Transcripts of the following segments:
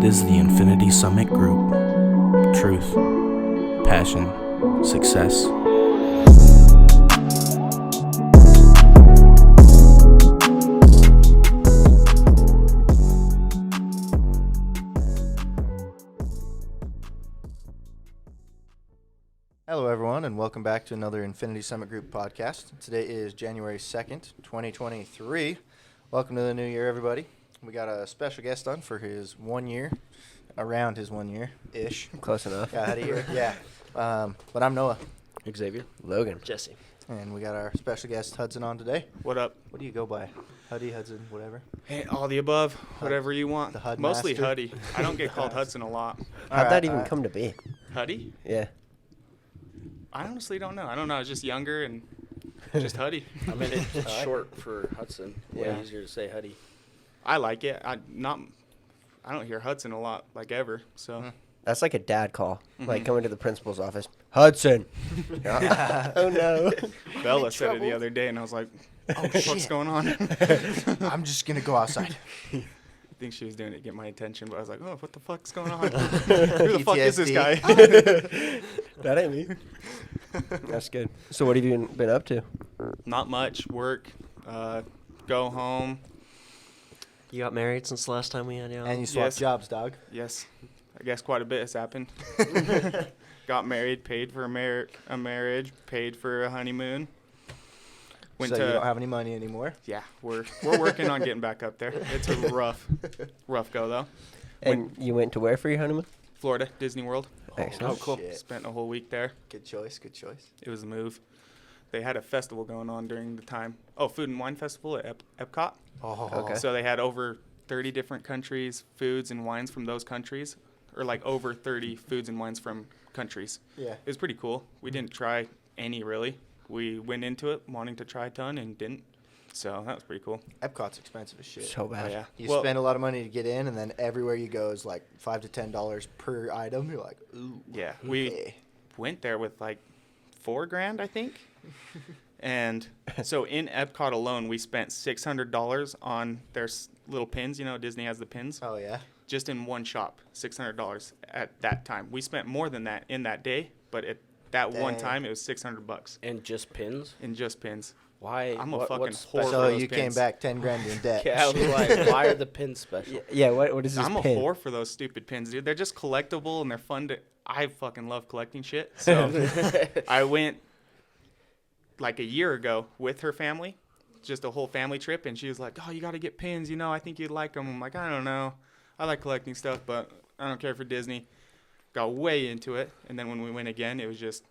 This is the Infinity Summit Group. Truth, passion, success. Hello, everyone, and welcome back to another Infinity Summit Group podcast. Today is January 2nd, 2023. Welcome to the new year, everybody. We got a special guest on for his 1 year, around his 1 year-ish. Close enough. Yeah, had a year, yeah. But I'm Noah. Xavier. Logan. Jesse. And we got our special guest, Hudson, on today. What up? What do you go by? Huddy, Hudson, whatever? Hey, all the above, whatever you want. The Hud Mostly master? Huddy. I don't get called Hudson a lot. How'd that even come to be? Huddy? Yeah. I honestly don't know. I don't know. I was just younger and just Huddy. I mean, it's short for Hudson. Way Yeah. easier to say Huddy. I like it. I don't hear Hudson a lot, like ever. So That's like a dad call. Like Mhm. coming to the principal's office. Hudson. Oh, no. Bella said it the other day, and I was like, "Oh, what the fuck's going on?" I'm just going to go outside. I think she was doing it to get my attention, but I was like, "Oh, what the fuck's going on? Who the fuck is this guy?" That ain't me. That's good. So what have you been up to? Not much. Work. Go home. You got married since the last time we had you on? And you swapped Yes. jobs, dog. Yes, I guess quite a bit has happened. Got married, paid for a marriage, paid for a honeymoon. So you don't have any money anymore? Yeah, we're working on getting back up there. It's a rough go though. And you went to where for your honeymoon? Florida, Disney World. Excellent. Oh, cool. Shit. Spent a whole week there. Good choice, good choice. It was a move. They had a festival going on during the time. Oh, Food and Wine Festival at Epcot. Oh, Okay. So they had over 30 different countries, foods and wines from those countries, or like over 30 foods and wines from countries. Yeah. It was pretty cool. We didn't try any really. We went into it wanting to try a ton and didn't. So that was pretty cool. Epcot's expensive as shit. So Oh, bad. yeah. You Well, spend a lot of money to get in, and then everywhere you go is like $5 to $10 per item. You're like, ooh. yeah, we eh. went there with like $4,000, I think. And so in Epcot alone, we spent $600 on their little pins. You know, Disney has the pins. Oh, yeah? Just in one shop, $600 at that time. We spent more than that in that day, but at that one Dang. time, it was $600 And just pins? in just pins. Why? I'm a what- fucking what's whore special? So for those you came pins. back 10 grand in debt. Yeah, I was like, why are the pins special? Yeah, what is this I'm a pin? whore for those stupid pins, dude. They're just collectible and they're fun to. I fucking love collecting shit. So I went like a year ago with her family, just a whole family trip, and she was like, "Oh, you got to get pins. You know, I think you'd like them." I'm like, "I don't know. I like collecting stuff, but I don't care for Disney." Got way into it, and then when we went again, it was just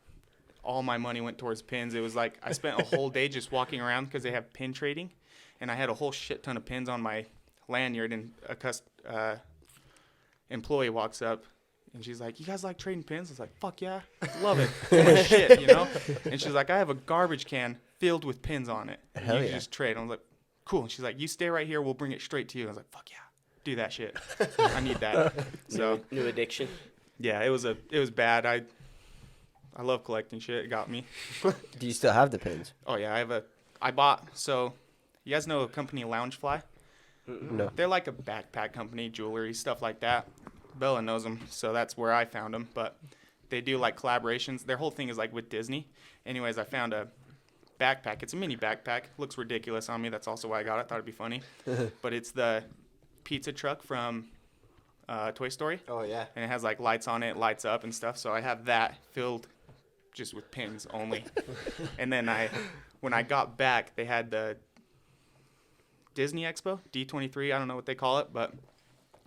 all my money went towards pins. It was like I spent a whole day just walking around because they have pin trading, and I had a whole shit ton of pins on my lanyard, and a employee walks up. And she's like, "You guys like trading pins?" I was like, "Fuck yeah, love it." I'm like, shit, you know? And she's like, "I have a garbage can filled with pins on it. And Hell you yeah. just trade." I was like, "Cool." And she's like, "You stay right here. We'll bring it straight to you." I was like, "Fuck yeah, do that shit. I need that." So New addiction? yeah, it was bad. I love collecting shit. It got me. Do you still have the pins? Oh yeah, I bought. So you guys know a company, Loungefly? No. They're like a backpack company, jewelry, stuff like that. Bella knows them, so that's where I found them. But they do like collaborations. Their whole thing is like with Disney. Anyways, I found a backpack. It's a mini backpack. Looks ridiculous on me. That's also why I got it. Thought it'd be funny. But it's the pizza truck from Toy Story. Oh, yeah. And it has like lights on it, lights up and stuff. So I have that filled just with pins only. And then when I got back, they had the Disney Expo, D23. I don't know what they call it, but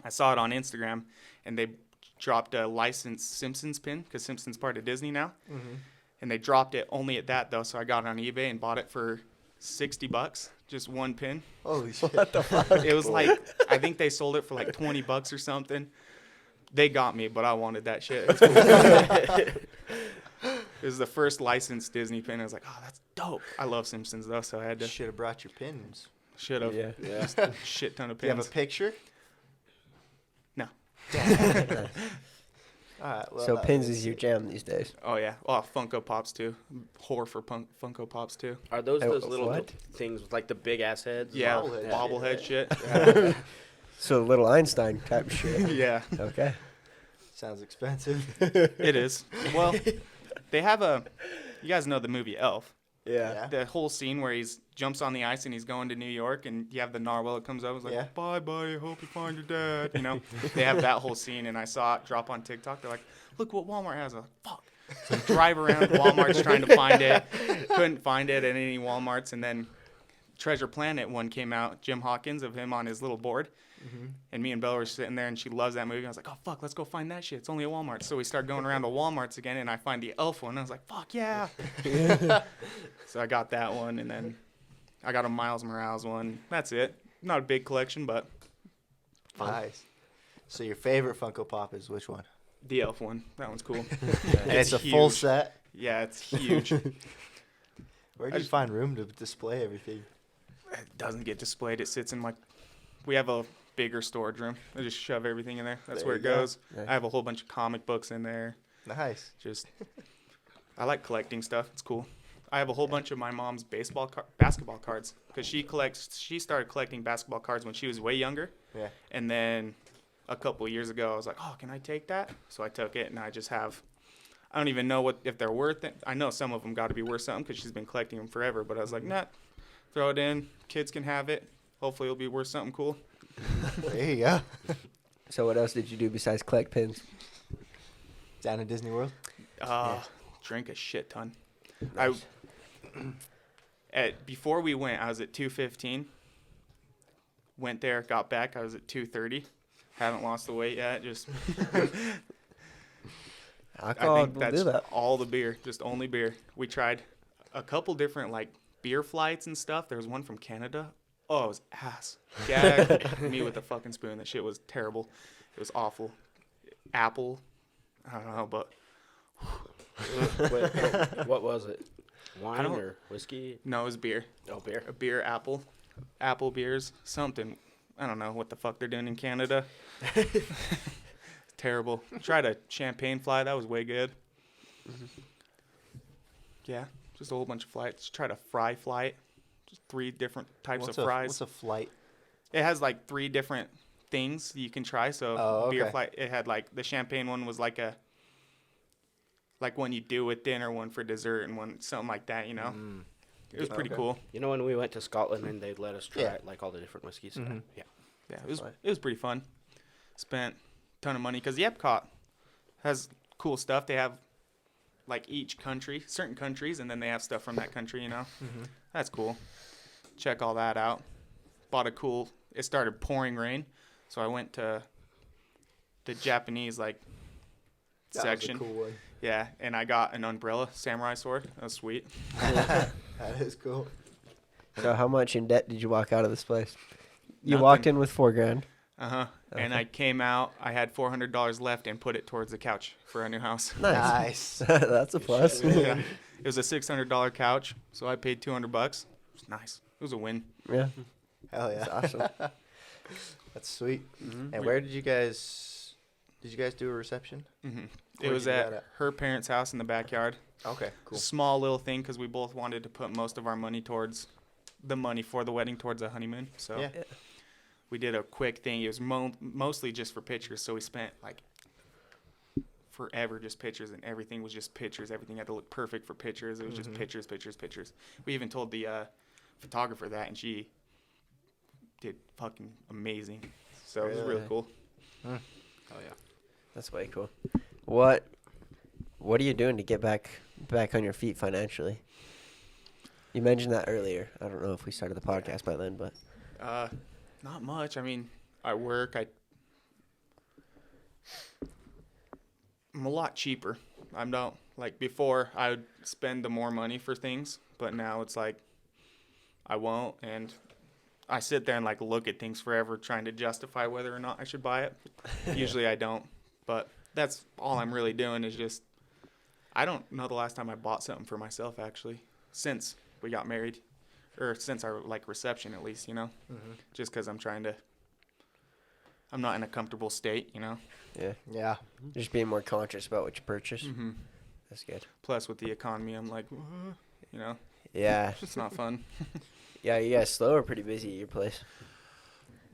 I saw it on Instagram, and they dropped a licensed Simpsons pin because Simpsons part of Disney now. Mm-hmm. And they dropped it only at that though, so I got it on eBay and bought it for $60, just one pin. Holy shit. What the fuck? It was like I think they sold it for like $20 or something. They got me, but I wanted that shit. It was the first licensed Disney pin. I was like, "Oh, that's dope." I love Simpsons though, so I had to. Should have brought your pins. Should have. Yeah. Yeah. Shit ton of Do you have pins. a picture? No. Damn. All right. Well, So pins is your jam these days. Oh yeah. Oh, Funko Pops too. Whore for Funko Pops too. Are those Oh, those little what? things with like the big ass heads? Yeah, Bobblehead bobblehead shit. Yeah. So little Einstein type shit. Yeah, Okay. Sounds expensive. it is. Well, they have you guys know the movie Elf. Yeah. The whole scene where he's jumps on the ice and he's going to New York, and you have the narwhal that comes up. It's like, Yeah. bye, buddy. Hope you find your dad. You know, they have that whole scene, and I saw it drop on TikTok. They're like, look what Walmart has. I'm like, fuck. So I drive around Walmart's trying to find it. Couldn't find it at any Walmarts, and then Treasure Planet one came out. Jim Hawkins of him on his little board. And me and Bella were sitting there, and she loves that movie. I was like, oh, fuck, let's go find that shit. It's only at Walmart. So we start going around to Walmarts again, and I find the Elf one. I was like, fuck, yeah. So I got that one, and then I got a Miles Morales one. That's it. Not a big collection, but Nice. So your favorite Funko Pop is which one? the Elf one. That one's cool. And it's a full huge. set. Yeah, it's huge. Where do you find room to display everything? It doesn't get displayed. It sits in we have a bigger storage room. I just shove everything in there. That's There where you it go. goes. Right. I have a whole bunch of comic books in there. Nice. Just, I like collecting stuff. It's cool. I have a whole bunch of my mom's basketball cards because she started collecting basketball cards when she was way younger. Yeah. And then a couple of years ago, I was like, oh, can I take that? So I took it, and I just have, I don't even know if they're worth it. I know some of them got to be worth something because she's been collecting them forever. But I was like, nah, throw it in. Kids can have it. Hopefully it'll be worth something cool. There you go. So what else did you do besides collect pins? Down in Disney World? Drink a shit ton. Nice. Before we went, I was at 215. Went there, got back. I was at 230. Haven't lost the weight yet. Just I Alcohol think will that's do that. all the beer, just only beer. We tried a couple different beer flights and stuff. There was one from Canada. Oh, it was ass. Gagged me with a fucking spoon. That shit was terrible. It was awful. Apple, I don't know, but Wait, what was it? Wine don't- or whiskey? no, it was beer. Oh, beer. A beer, apple beers, something. I don't know what the fuck they're doing in Canada. Terrible. Tried a champagne flight. That was way good. Yeah, just a whole bunch of flights. Tried a fry flight. Just 3 different types of fries. What's a flight? It has 3 different things you can try. So Oh, beer okay. flight. It had the champagne one was like one you do with dinner, one for dessert, and one something like that. You know, it was pretty Okay. cool. You know when we went to Scotland and they let us try Yeah. all the different whiskeys? Mhm. Yeah. Yeah, it was pretty fun. Spent a ton of money because the Epcot has cool stuff. They have each country, certain countries, and then they have stuff from that country. You know, that's cool. Check all that out. Bought it started pouring rain, so I went to the Japanese That section. was a cool one. Yeah, and I got an umbrella samurai sword. That was sweet. That is cool. So how much in debt did you walk out of this place? You Nothing. walked in with $4,000. And Okay. I came out. I had $400 left and put it towards the couch for a new house. Nice. That's a plus. Yeah. It was a $600 couch, so I paid $200. It was nice. It was a win. Yeah. Hell yeah. That's awesome. That's sweet. Mm-hmm. And where did you guys do a reception? It Where'd was you do at that at? her parents' house in the backyard. Okay, cool. Small little thing because we both wanted to put most of our money towards the money for the wedding towards a honeymoon. So Yeah. we did a quick thing. It was mostly just for pictures. So we spent forever just pictures, and everything was just pictures. Everything had to look perfect for pictures. It was just pictures, pictures, pictures. We even told the photographer that, and she did fucking amazing. So it was really Really? cool. Oh, yeah. That's way cool. What are you doing to get back on your feet financially? You mentioned that earlier. I don't know if we started the podcast by then, but Not much. I mean, I work. I'm a lot cheaper. I'm not before. I would spend the more money for things, but now it's I won't, and I sit there and look at things forever, trying to justify whether or not I should buy it. Usually I don't, but that's all I'm really doing is just. I don't know the last time I bought something for myself actually since we got married, or since our reception at least, you know, just because I'm not in a comfortable state, you know. yeah, Yeah. just being more conscious about what you purchase. Mm-hmm. That's good. Plus with the economy, I'm you know, Yeah, it's not fun. yeah. You guys slow or pretty busy at your place?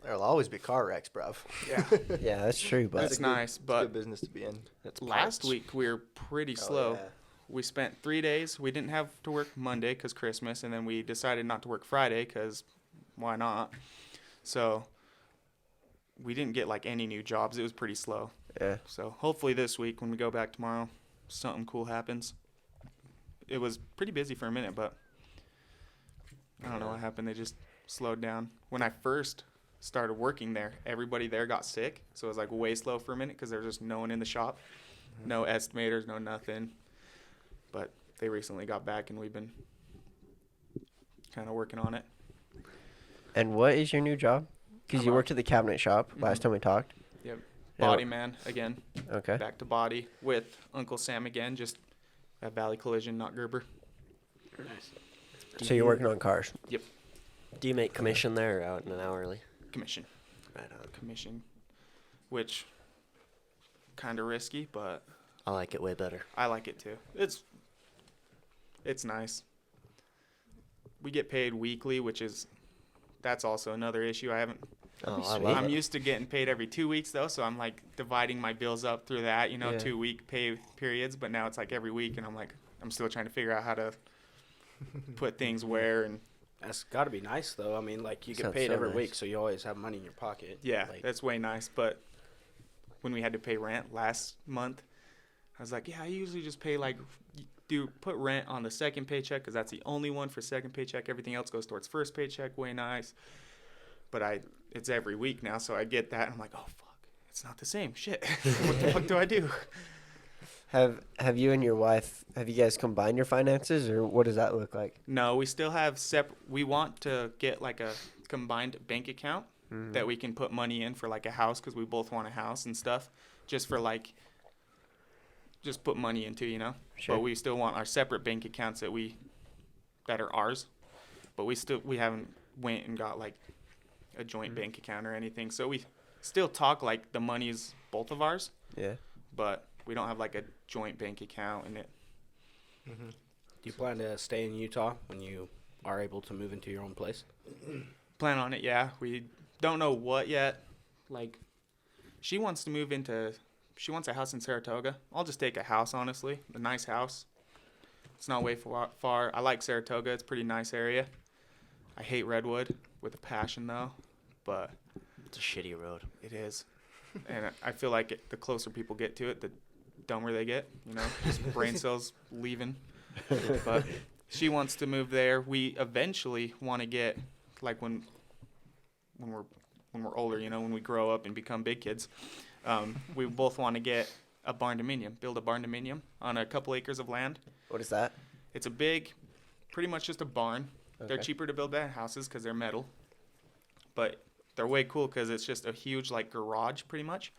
There'll always be car wrecks, bruv. Yeah, Yeah, that's true. But that's nice. It's But good business to be in. That's last parts. week we were pretty slow. We spent 3 days. We didn't have to work Monday because Christmas, and then we decided not to work Friday because why not? So we didn't get like any new jobs. It was pretty slow. yeah, So hopefully this week when we go back tomorrow, something cool happens. It was pretty busy for a minute, but I don't know what happened. They just slowed down. When I first started working there, everybody there got sick. So it was like way slow for a minute because there was just no one in the shop. No estimators, no nothing. But they recently got back and we've been kind of working on it. And what is your new job? Because I'm you a- worked at the cabinet shop last time we talked. Yep. Yeah. Body man again. Okay. Back to body with Uncle Sam again, just at Valley Collision, not Gerber. Nice. So you're working on cars. Do you make commission there or out in an hourly? Commission. Right on. Commission. Which kind of risky, but I like it way better. I like it too. It's nice. We get paid weekly, that's also another issue. I haven't. Oh, I sweet. love I'm it. used to getting paid every 2 weeks though, so I'm like dividing my bills up through that, Yeah. 2-week pay periods. But now it's like every week, and I'm still trying to figure out how to put things where. And That's got to be nice, though. I mean, like, you get Sounds paid so every nice. week, so you always have money in your pocket. yeah, Like, that's way nice. But when we had to pay rent last month, I was like, yeah, I usually just pay put rent on the second paycheck because that's the only one for second paycheck. Everything else goes towards first paycheck. Way nice. But it's every week now, so I get that. And I'm like, oh fuck, it's not the same. Shit, what the fuck do I do? Have you and your wife, have you guys combined your finances, or what does that look like? No, we still have separate. We want to get like a combined bank account that we can put money in for like a house because we both want a house and stuff. Just for like, just put money into, Sure. But we still want our separate bank accounts that are ours. But we haven't went and got like a joint bank account or anything. So we still talk like the money's both of ours, Yeah. but we don't have like a joint bank account in it. do you plan to stay in Utah when you are able to move into your own place? Plan on it, yeah. We don't know what yet. Like, she wants a house in Saratoga. I'll just take a house, honestly. A nice house. It's not way far. I like Saratoga. It's a pretty nice area. I hate Redwood with a passion, though. But It's a shitty road. it is. And I feel like the closer people get to it, the dumber they get. Just brain cells leaving. But she wants to move there. We eventually want to get, like when we're older, when we grow up and become big kids, we both want to get a build a barn dominium on a couple acres of land. What is that? It's pretty much just a barn. They're Okay. cheaper to build than houses because they're metal, but they're way cool because it's just a huge like garage pretty much.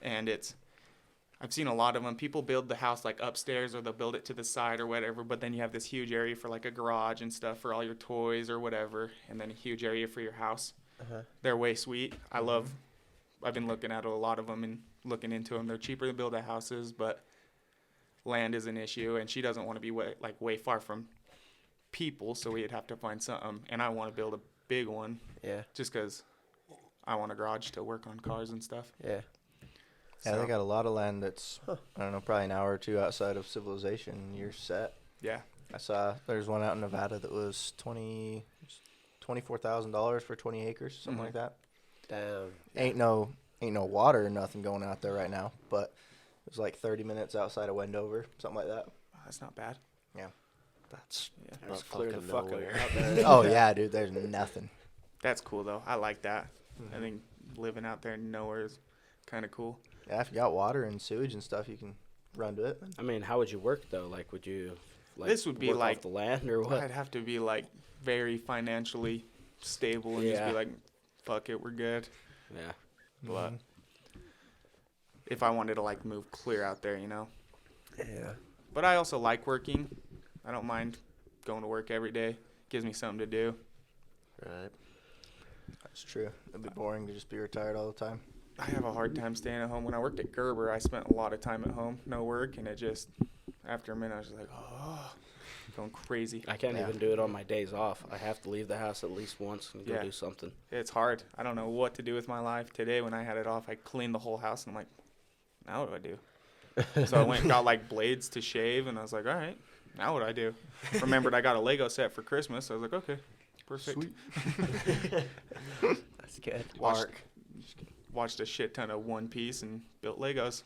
And I've seen a lot of them. People build the house like upstairs or they'll build it to the side or whatever, but then you have this huge area for like a garage and stuff for all your toys or whatever, and then a huge area for your house. Uh-huh. They're way sweet. I've been looking at a lot of them and looking into them. They're cheaper to build at houses, but land is an issue, and she doesn't want to be way far from people, so we'd have to find something. And I want to build a big one Yeah. just because I want a garage to work on cars and stuff. Yeah. Yeah, So, they got a lot of land that's, I don't know, probably an hour or two outside of civilization. And you're set. yeah. I saw there's one out in Nevada that was $24,000 for 20 acres, something like that. Damn. Ain't no water or nothing going out there right now, but it was like 30 minutes outside of Wendover, something like that. That's not bad. That's Yeah. There's not clear the fucking fuck nowhere. out there. Oh yeah, dude, there's nothing. That's cool though. I like that. I think living out there nowhere is kind of cool. Yeah, if you got water and sewage and stuff, you can run to it. I mean, how would you work, though? Like, would you, This would be work like- off the land or what? I'd have to be like very financially stable and just Yeah. be like, fuck it, we're good. Yeah. But if I wanted to like move clear out there, Yeah. But I also like working. I don't mind going to work every day. Gives me something to do. right. That's true. It'd be boring to just be retired all the time. I have a hard time staying at home. When I worked at Gerber, I spent a lot of time at home, no work, and it just, after a minute, I was just like, oh. going crazy. I can't Yeah. even do it on my days off. I have to leave the house at least once and go Yeah. do something. It's hard. I don't know what to do with my life. Today when I had it off, I cleaned the whole house, and I'm like, now what do I do? So I went and got like blades to shave, and I was like, all right, now what do I do? Remembered I got a Lego set for Christmas. So I was like, okay, perfect. That's good. Watched a shit ton of One Piece and built Legos.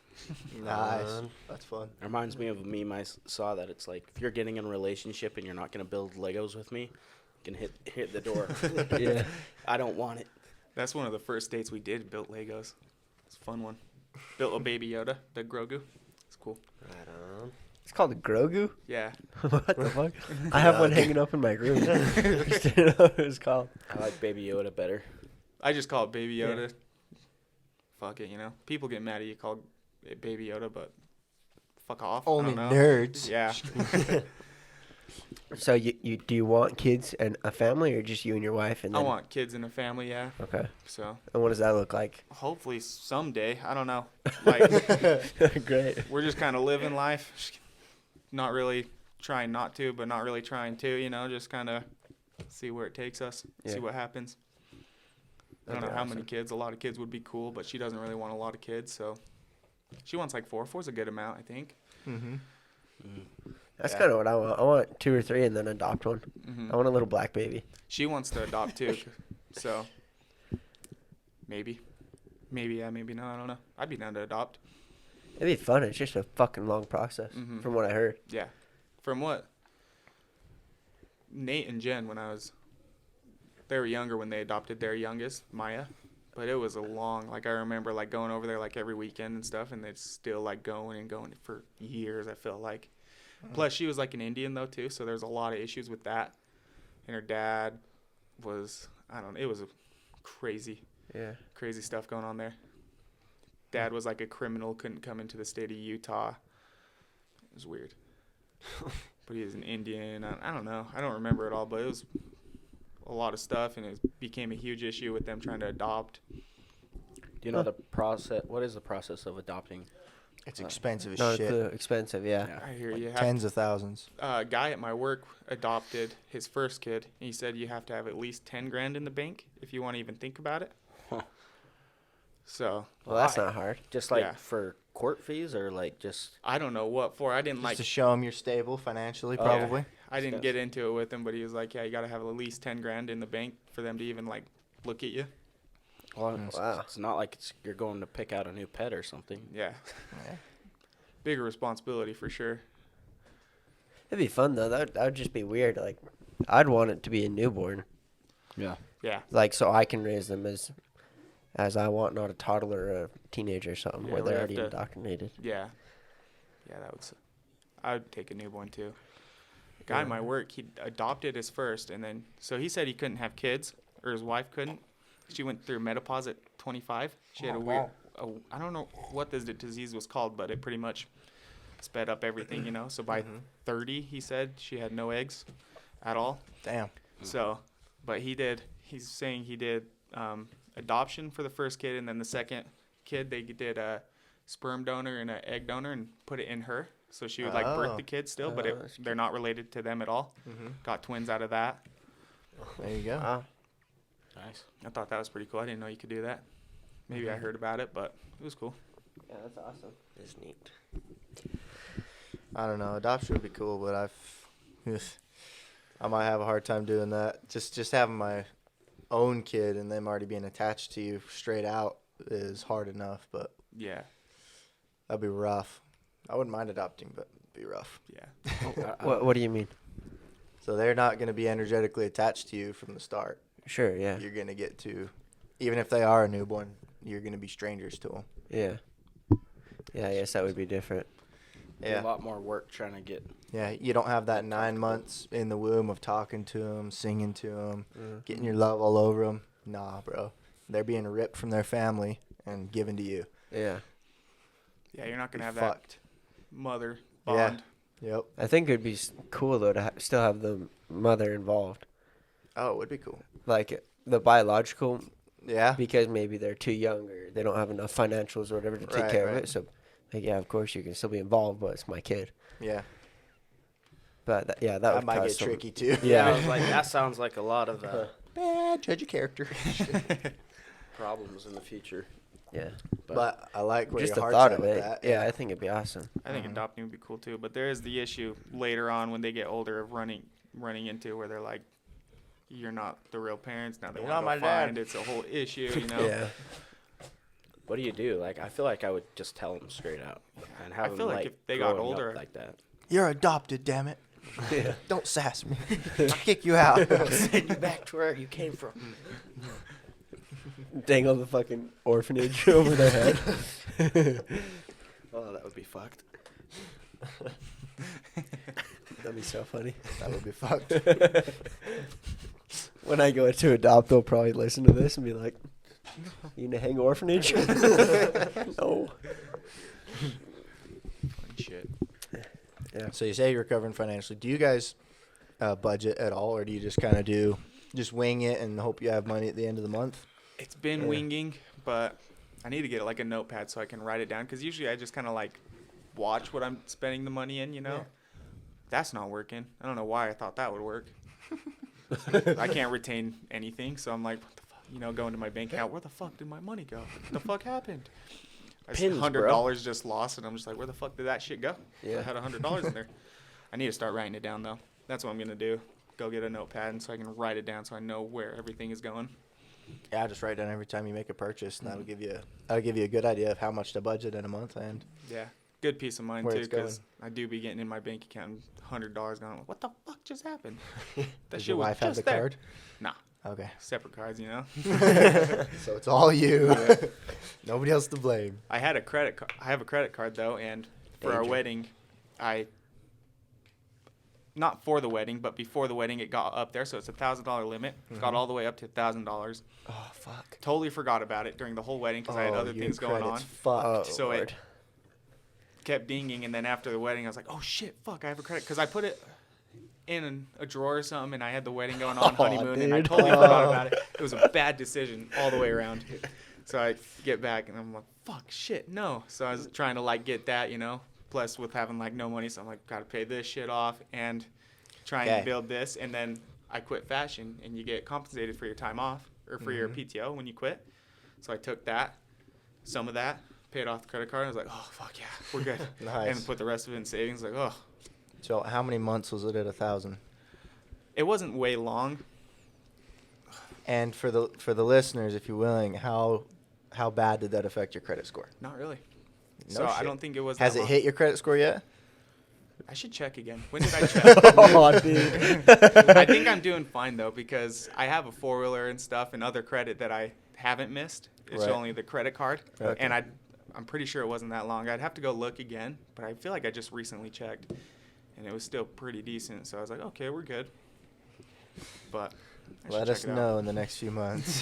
Nice. That's fun. It reminds me of a meme I saw that it's like, if you're getting in a relationship and you're not going to build Legos with me, you can hit the door. Yeah. I don't want it. That's one of the first dates we did, built Legos. It's a fun one. Built a Baby Yoda, the Grogu. It's cool. Right on. It's called a Grogu? Yeah. What the fuck? I have one hanging up in my room. Just didn't know what it was called. I like Baby Yoda better. I just call it Baby Yoda. Fuck it, you know. People get mad at you call it Baby Yoda, but fuck off. I Only don't know. nerds. Yeah. So you do you want kids and a family, or just you and your wife? And I then, want kids and a family, yeah. Okay. So And what does that look like? hopefully someday, I don't know. Like, Great. we're just kind of living life. Just not really trying not to, but not really trying to, you know, just kind of see where it takes us, Yeah. see what happens. I don't know how many kids. A lot of kids would be cool, but she doesn't really want a lot of kids, so she wants like 4. 4's a good amount, I think. Mm-hmm. That's Yeah. kind of what I want. I want 2 or 3 and then adopt one. Hmm I want a little black baby. She wants to adopt too, so maybe, yeah, maybe not. I don't know. I'd be down to adopt. It'd be fun. It's just a fucking long process, Mhm. from what I heard. Yeah, from what Nate and Jen, they were younger when they adopted their youngest, Maya, but it was a long. Like I remember like going over there like every weekend and stuff, and it's still like going and going for years. I feel like. Plus, she was like an Indian though too, so there's a lot of issues with that. And her dad was, I don't know, it was a crazy stuff going on there. Dad was like a criminal, couldn't come into the state of Utah. It was weird. But he was an Indian. I don't know. I don't remember it all, but it was a lot of stuff, and it became a huge issue with them trying to adopt. Do you know the process? What is the process of adopting? It's expensive as Not a shit. clue. Expensive, yeah. I hear you. Tens of thousands. A guy at my work adopted his first kid. And he said you have to have at least 10 grand in the bank if you want to even think about it. Huh. So Well, that's not hard. Just like Yeah. for court fees, or like just I don't know what for. I didn't Just like. to show them you're stable financially, Oh, probably. I didn't Stuff. get into it with him, but he was like, "Yeah, you got to have at least 10 grand in the bank for them to even like look at you." well, Wow. it's not like you're going to pick out a new pet or something. Yeah, Yeah. bigger responsibility for sure. It'd be fun, though. That would just be weird. Like, I'd want it to be a newborn. Yeah. Yeah, Like, so I can raise them as I want, not a toddler or a teenager or something, Yeah, where we'd they're have already to- indoctrinated. yeah, that would. I would take a newborn too. A guy at my work, he adopted his first, and then so he said he couldn't have kids, or his wife couldn't. She went through menopause at 25. She had a weird. I don't know what this disease was called, but it pretty much sped up everything, you know. So by 30, he said she had no eggs at all. Damn. So, but he's saying he did adoption for the first kid, and then the second kid, they did a sperm donor and an egg donor and put it in her. So she would like birth Oh. the kid still, but Oh, that's they're not related to them at all. Got twins out of that. There you go. Wow. Nice. I thought that was pretty cool. I didn't know you could do that. Maybe I heard about it, but it was cool. Yeah, that's awesome. It's neat. I don't know. Adoption would be cool, but I might have a hard time doing that. Just having my own kid and them already being attached to you straight out is hard enough, but Yeah, that'd be rough. I wouldn't mind adopting, but it'd be rough. yeah. What do you mean? So they're not going to be energetically attached to you from the start. Sure, yeah. You're going to get to, even if they are a newborn, you're going to be strangers to them. Yeah. Yeah, I guess that would be different. A Yeah. lot more work trying to get. Yeah, you don't have that 9 months in the womb of talking to them, singing to them, getting your love all over them. Nah, bro. They're being ripped from their family and given to you. Yeah. Yeah, you're not Be gonna have fucked. that mother Yeah. bond. Yep. I think it'd be cool, though, to still have the mother involved. Oh, it would be cool. Like, the biological, Yeah. because maybe they're too young or they don't have enough financials or whatever to take Right, care of right. it. So, like, yeah, of course you can still be involved, but it's my kid. Yeah. But that That would might cause get some- tricky too. Yeah, I Yeah. was like, that sounds like a lot of Bad judge of character. problems in the future. Yeah. But I like where Just your the heart's thought at of with it. that. Yeah, I think it'd be awesome. I think adopting would be cool too, but there is the issue later on when they get older of running into where they're like, you're not the real parents. Now they You're want not to my go dad. find. It's a whole issue, you know. Yeah. What do you do? Like, I feel like I would just tell them straight out and have I them, feel like if they got growing up older- like that. You're adopted, damn it. Yeah. Don't sass me. I'll kick you out. Send you back to where you came from. Dangle the fucking orphanage over their head. Oh, that would be fucked. That'd be so funny. That would be fucked. When I go to adopt, they'll probably listen to this and be like, "You in a hang orphanage?" No. Shit. Yeah. So you say you're recovering financially. Do you guys budget at all, or do you just kind of just wing it and hope you have money at the end of the month? It's been winging, but I need to get like a notepad so I can write it down. Because usually I just kind of like watch what I'm spending the money in, you know. Yeah. That's not working. I don't know why I thought that would work. I can't retain anything, so I'm like, what the fuck? You know, going to my bank account. Where the fuck did my money go? What the fuck happened? Pins, bro. $100 just lost, and I'm just like, where the fuck did that shit go? Yeah. I had $100 in there. I need to start writing it down though. That's what I'm gonna do. Go get a notepad and so I can write it down so I know where everything is going. Yeah, just write down every time you make a purchase, and that'll give you a good idea of how much to budget in a month and Yeah, good peace of mind Where too, it's going. because I do be getting in my bank account $100 going. Like, what the fuck just happened? That Does shit your was wife have just the there. card? Nah, Okay. separate cards, you know. So it's all you. Nobody else to blame. I had a credit card. I have a credit card though, and for our Agent. wedding, not for the wedding, but before the wedding, it got up there, so it's $1,000 limit. Got all the way up to $1,000. Oh fuck. Totally forgot about it during the whole wedding because I had other your things going on. credit's Fucked. Oh, So Lord. it kept dinging, and then after the wedding, I was like, "Oh shit, fuck! I have a credit," because I put it in a drawer or something, and I had the wedding going on, honeymoon, and I dude. totally forgot about it. It was a bad decision all the way around. So I get back, and I'm like, "Fuck, shit, no!" So I was trying to like get that, you know. Plus, with having like no money, so I'm like, gotta pay this shit off and trying Okay. to build this, and then I quit fashion, and you get compensated for your time off or for your PTO when you quit. So I took that, some of that, paid off the credit card. I was like, oh fuck yeah, we're good. Nice. And put the rest of it in savings. Like, oh, So how many months was it at 1,000? it wasn't way long. And for the listeners, if you're willing, how bad did that affect your credit score? Not really. No So I shit. don't think it was. Has that it long. hit your credit score yet? I should check again. When did I check? Oh, dude. I think I'm doing fine though because I have a 4-wheeler and stuff and other credit that I haven't missed. It's Right. only the credit card, Okay. and I'm pretty sure it wasn't that long. I'd have to go look again, but I feel like I just recently checked, and it was still pretty decent. So I was like, okay, we're good. But I should Let check us it out. know in the next few months.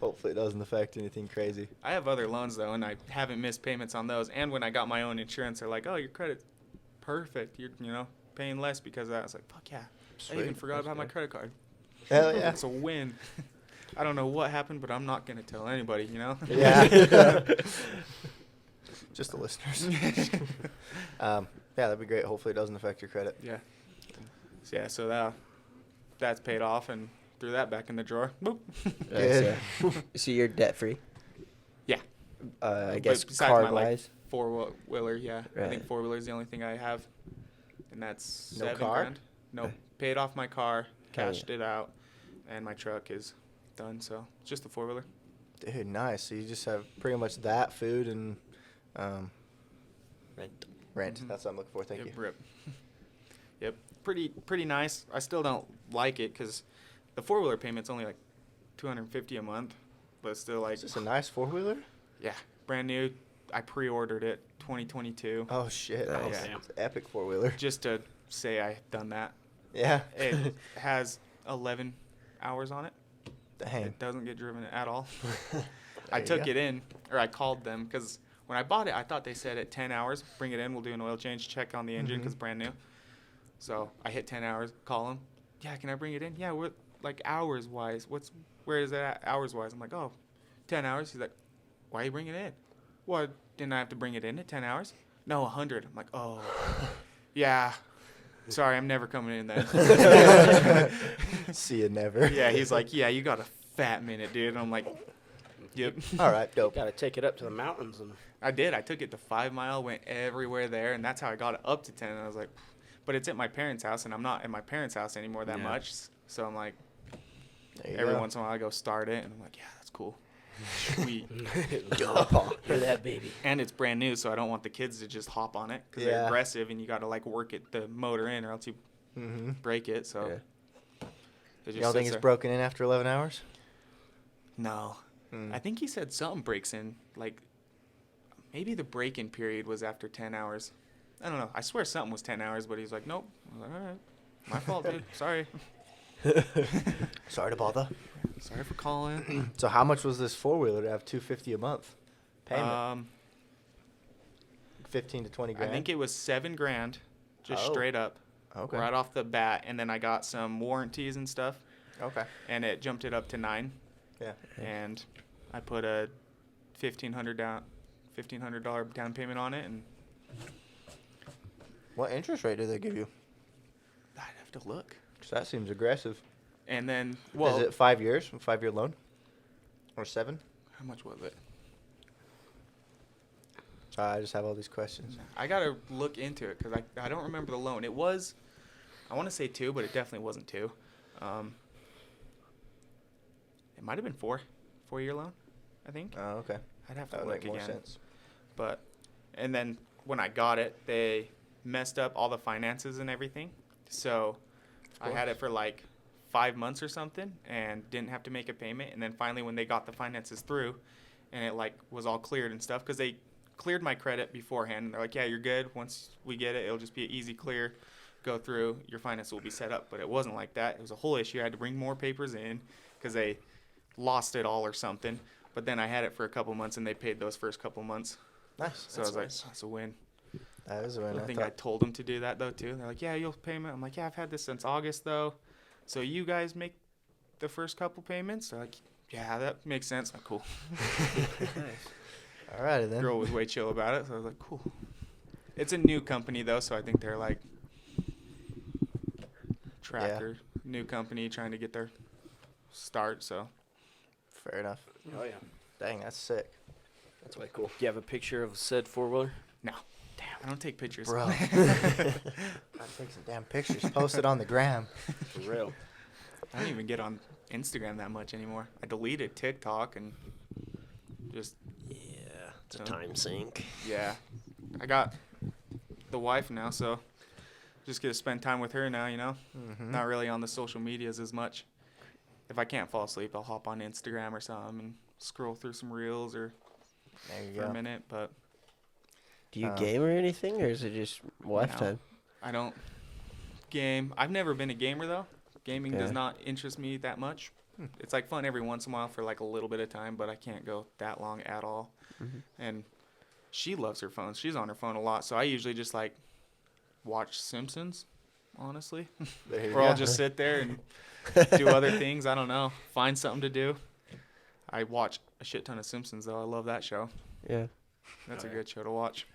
Hopefully it doesn't affect anything crazy. I have other loans though, and I haven't missed payments on those. And when I got my own insurance, they're like, "Oh, your credit's perfect. You're paying less because of that." I was like, "Fuck yeah!" I even Sweet. forgot That's about my good. credit card. Hell yeah. It's a win. I don't know what happened, but I'm not gonna tell anybody. You know? Yeah. Just the listeners. Yeah, that'd be great. Hopefully it doesn't affect your credit. Yeah. So that's paid off, and threw that back in the drawer. Boop. Good. So you're debt free. Yeah. I But guess besides card my, like, wise. 4-wheeler, yeah. I think Right. 4-wheeler is the only thing I have, and that's No $7 car? grand. No, paid off my car, Hell cashed it out, and my truck is done. So it's just the 4-wheeler. Dude, nice. So you just have pretty much that, food, and Rent. rent. Mhm. That's what I'm looking for. Thank Yep, you. Rip. Yep, pretty nice. I still don't like it because the 4-wheeler payment's only like $250 a month, but it's still like, Is this a nice 4-wheeler? yeah, brand new. I pre-ordered it 2022 Oh, shit. Nice. That's Yeah. it's an epic 4-wheeler. just to say I done that. Yeah. It has 11 hours on it. Dang. It doesn't get driven at all. There I you took go. it in, or I called them, because when I bought it, I thought they said at 10 hours, bring it in, we'll do an oil change, check on the engine, because Mhm. brand new. So I hit 10 hours, call them. Yeah, can I bring it in? Yeah, what, like hours-wise, where is that at hours-wise? I'm like, oh, 10 hours. He's like, why are you bringing it in? Well, didn't I have to bring it in at 10 hours? No, 100. I'm like, oh, yeah. sorry, I'm never coming in then. See you never. Yeah, he's like, yeah, you got a fat minute, dude. And I'm like, yep. All right, dope. Got to take it up to the mountains. And I did. I took it to 5 Mile, went everywhere there, and that's how I got it up to 10. And I was like, but it's at my parents' house, and I'm not at my parents' house anymore that much. So I'm like, There you every go. once in a while I go start it, and I'm like, yeah, that's cool. Sweet. You're that baby. And it's brand new, so I don't want the kids to just hop on it because Yeah. they're aggressive, and you got to like work it, the motor in, or else you Mm-hmm. break it. So Yeah. it just You don't think sits it's there. broken in after 11 hours? No. Mm. I think he said something breaks in, like maybe the break-in period was after 10 hours. I don't know. I swear something was 10 hours, but he's like, nope. I was like, all right. My fault, dude. Sorry. Sorry to bother. Sorry for calling. So how much was this four-wheeler to have $250 a month payment? 15 to 20 I grand? think it was $7,000 just Oh. straight up Okay. right off the bat. And then I got some warranties and stuff, Okay. and it jumped it up to 9. Yeah. And I put a $1,500 down payment on it, and What interest rate do they give you? I'd have to look. 'Cause that seems aggressive. And then, well, Is it 5 years? 5-year loan? Or 7? how much was it? Sorry, I just have all these questions. I gotta look into it because I don't remember the loan. It was, I want to say 2, but it definitely wasn't 2. It might have been 4-year loan, I think. Oh, okay. I'd have to That would look make more again. sense. But, and then when I got it, they messed up all the finances and everything. So I had it for like 5 months or something and didn't have to make a payment. And then finally when they got the finances through and it like was all cleared and stuff, because they cleared my credit beforehand. And they're like, yeah, you're good. Once we get it, it'll just be an easy clear. Go through. Your finances will be set up. But it wasn't like that. It was a whole issue. I had to bring more papers in because they lost it all or something. But then I had it for a couple months and they paid those first couple months. Nice. So I was like, that's a win. That is a win. I think I told them to do that though too. They're like, yeah, you'll pay me. I'm like, yeah, I've had this since August though. So you guys make the first couple payments? They're like, yeah, that makes sense. I'm cool. All righty then. Girl was way chill about it. So I was like, cool. It's a new company though, so I think they're like tracker, new company trying to get their start. So Fair enough. oh yeah, Dang, that's sick. that's way cool. Do you have a picture of said 4-wheeler? no, damn, I don't take pictures. Bro. Gotta take some damn pictures. Post it on the gram. For real. I don't even get on Instagram that much anymore. I deleted TikTok and just Yeah, it's a So- time sink. yeah. I got the wife now, so just get to spend time with her now, you know? Mm-hmm. Not really on the social medias as much. If I can't fall asleep, I'll hop on Instagram or something and scroll through some reels or There you for a go. minute, but Do you Um, game or anything, or is it just wife No. time? I don't game. I've never been a gamer though. Gaming does Yeah. not interest me that much. It's like fun every once in a while for like a little bit of time, but I can't go that long at all. Mhm. And she loves her phone. She's on her phone a lot, so I usually just like watch Simpsons, honestly. There you Or I'll go. just sit there and do other things. I don't know. Find something to do. I watch a shit ton of Simpsons though. I love that show. Yeah. That's Oh, a yeah. good show to watch.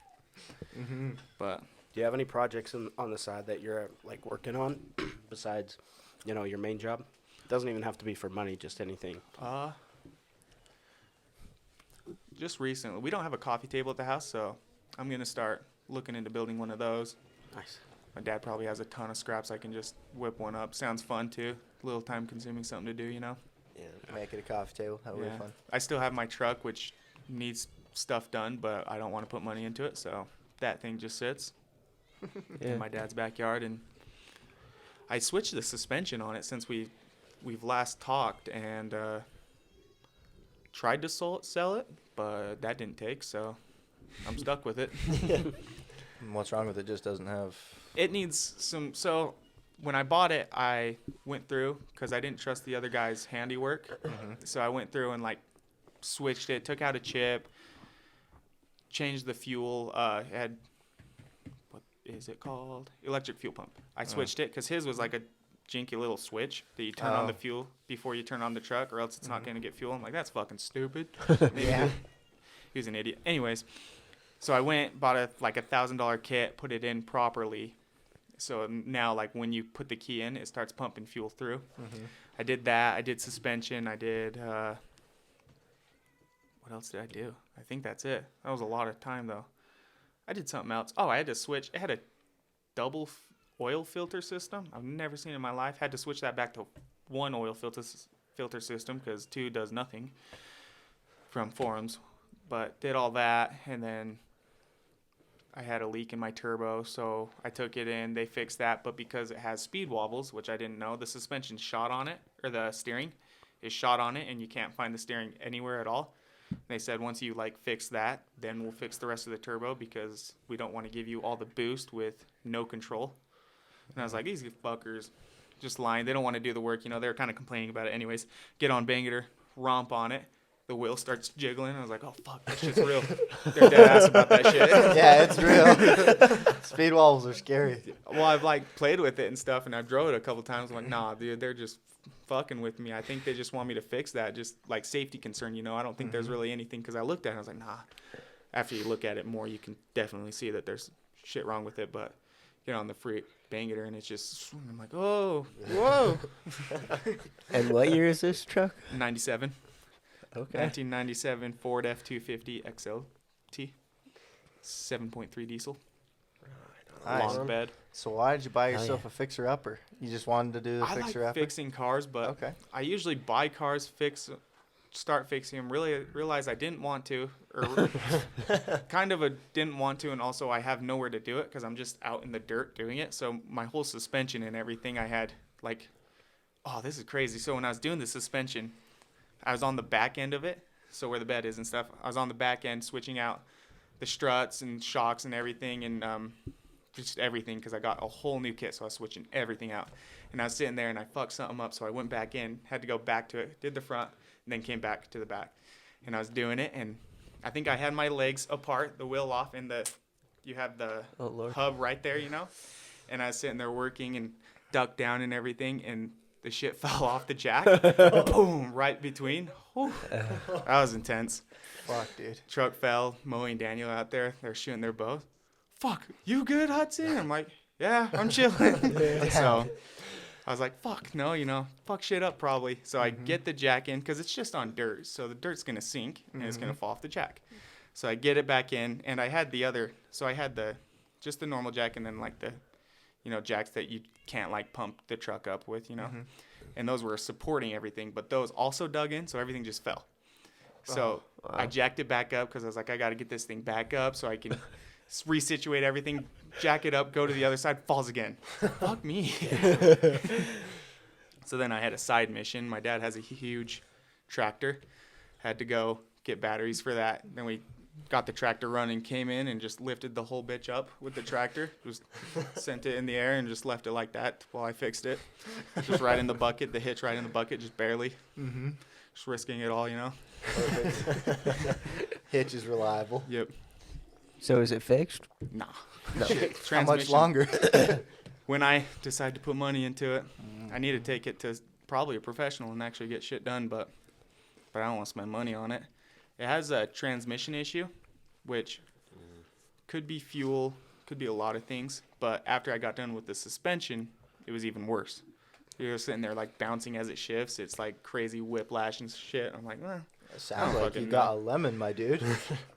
Mm-hmm. But Do you have any projects on the side that you're like working on besides, your main job? It doesn't even have to be for money, just anything. just recently, we don't have a coffee table at the house, so I'm gonna start looking into building one of those. Nice. My dad probably has a ton of scraps. I can just whip one up. Sounds fun too. A little time consuming, something to do, you know. Yeah, make it a coffee table. That would be Yeah. fun. I still have my truck, which needs stuff done, but I don't want to put money into it, so that thing just sits Yeah. in my dad's backyard. And I switched the suspension on it since we've last talked, and tried to sell it, but that didn't take, so I'm stuck with it. And what's wrong with it? Just doesn't have. It needs some. So when I bought it, I went through because I didn't trust the other guy's handiwork. So I went through and like switched it, took out a chip, changed the fuel. It had, what is it called? Electric fuel pump. I switched it because his was like a jinky little switch that you turn on the Oh. fuel before you turn on the truck, or else it's not going to get fuel. I'm like, that's fucking stupid. Yeah. He was an idiot. Anyways, so I went, bought a $1,000 kit, put it in properly, So now, like, when you put the key in, it starts pumping fuel through. Mm-hmm. I did that. I did suspension. I did, what else did I do? I think that's it. That was a lot of time, though. I did something else. Oh, I had to switch. It had a double oil filter system. I've never seen it in my life. Had to switch that back to one oil filter system because 2 does nothing from forums. But did all that, and then I had a leak in my turbo, so I took it in. They fixed that, but because it has speed wobbles, which I didn't know, the suspension shot on it, or the steering is shot on it, and you can't find the steering anywhere at all. They said once you like fix that, then we'll fix the rest of the turbo because we don't want to give you all the boost with no control. And I was like, these fuckers just lying. They don't want to do the work. You know, they're kind of complaining about it anyways. Get on Bangor, romp on it. The wheel starts jiggling. I was like, oh, fuck, that shit's real. They're dead ass about that shit. Yeah, it's real. Speed wobbles are scary. Well, I've, like, played with it and stuff, and I've drove it a couple times. I'm like, nah, dude, they're just fucking with me. I think they just want me to fix that, just, like, safety concern, you know. I don't think there's really anything, because I looked at it, and I was like, nah. After you look at it more, you can definitely see that there's shit wrong with it, but get on the free Bangor, and it's just, I'm like, oh, whoa. And what year is this truck? 97. Okay. 1997 Ford F-250 XLT, 7.3 diesel, Nice. long bed. So why did you buy Hell yourself yeah. a fixer-upper? You just wanted to do the I like fixer-upper? fixing cars, but Okay. I usually buy cars, start fixing them. Really realize I didn't want to, or didn't want to, and also I have nowhere to do it because I'm just out in the dirt doing it. So my whole suspension and everything I had, like, oh, this is crazy. So when I was doing the suspension, I was on the back end of it, so where the bed is and stuff. I was on the back end switching out the struts and shocks and everything, and just everything, because I got a whole new kit, so I was switching everything out. And I was sitting there, and I fucked something up, so I went back in, had to go back to it, did the front, and then came back to the back. And I was doing it, and I think I had my legs apart, the wheel off, and you have the hub right there, you know? And I was sitting there working and ducked down and everything, and the shit fell off the jack. Boom, right between. Whew. That was intense. Fuck, dude. Truck fell. Moe and Daniel out there. They're shooting their bow. Fuck, you good, Hudson? I'm like, yeah, I'm chilling. So I was like, fuck, no, you know, fuck shit up probably. So I get the jack in because it's just on dirt. So the dirt's going to sink and it's going to fall off the jack. So I get it back in, and I had just the normal jack, and then like the, you know, jacks that you can't like pump the truck up with, you know, and those were supporting everything, but those also dug in, so everything just fell. So I jacked it back up because I was like, I got to get this thing back up so I can resituate everything, jack it up, go to the other side, falls again. Fuck me. So then I had a side mission. My dad has a huge tractor. Had to go get batteries for that. Then we got the tractor running, came in and just lifted the whole bitch up with the tractor. Just sent it in the air and just left it like that while I fixed it. Just right in the bucket, the hitch right in the bucket, just barely. Just risking it all, you know? Perfect. Hitch is reliable. Yep. So is it fixed? Nah. No. How much longer? When I decide to put money into it, I need to take it to probably a professional and actually get shit done, but I don't want to spend money on it. It has a transmission issue, which could be fuel, could be a lot of things, but after I got done with the suspension, it was even worse. You're sitting there like bouncing as it shifts. It's like crazy whiplash and shit. I'm like, It sounds like you got a lemon, my dude.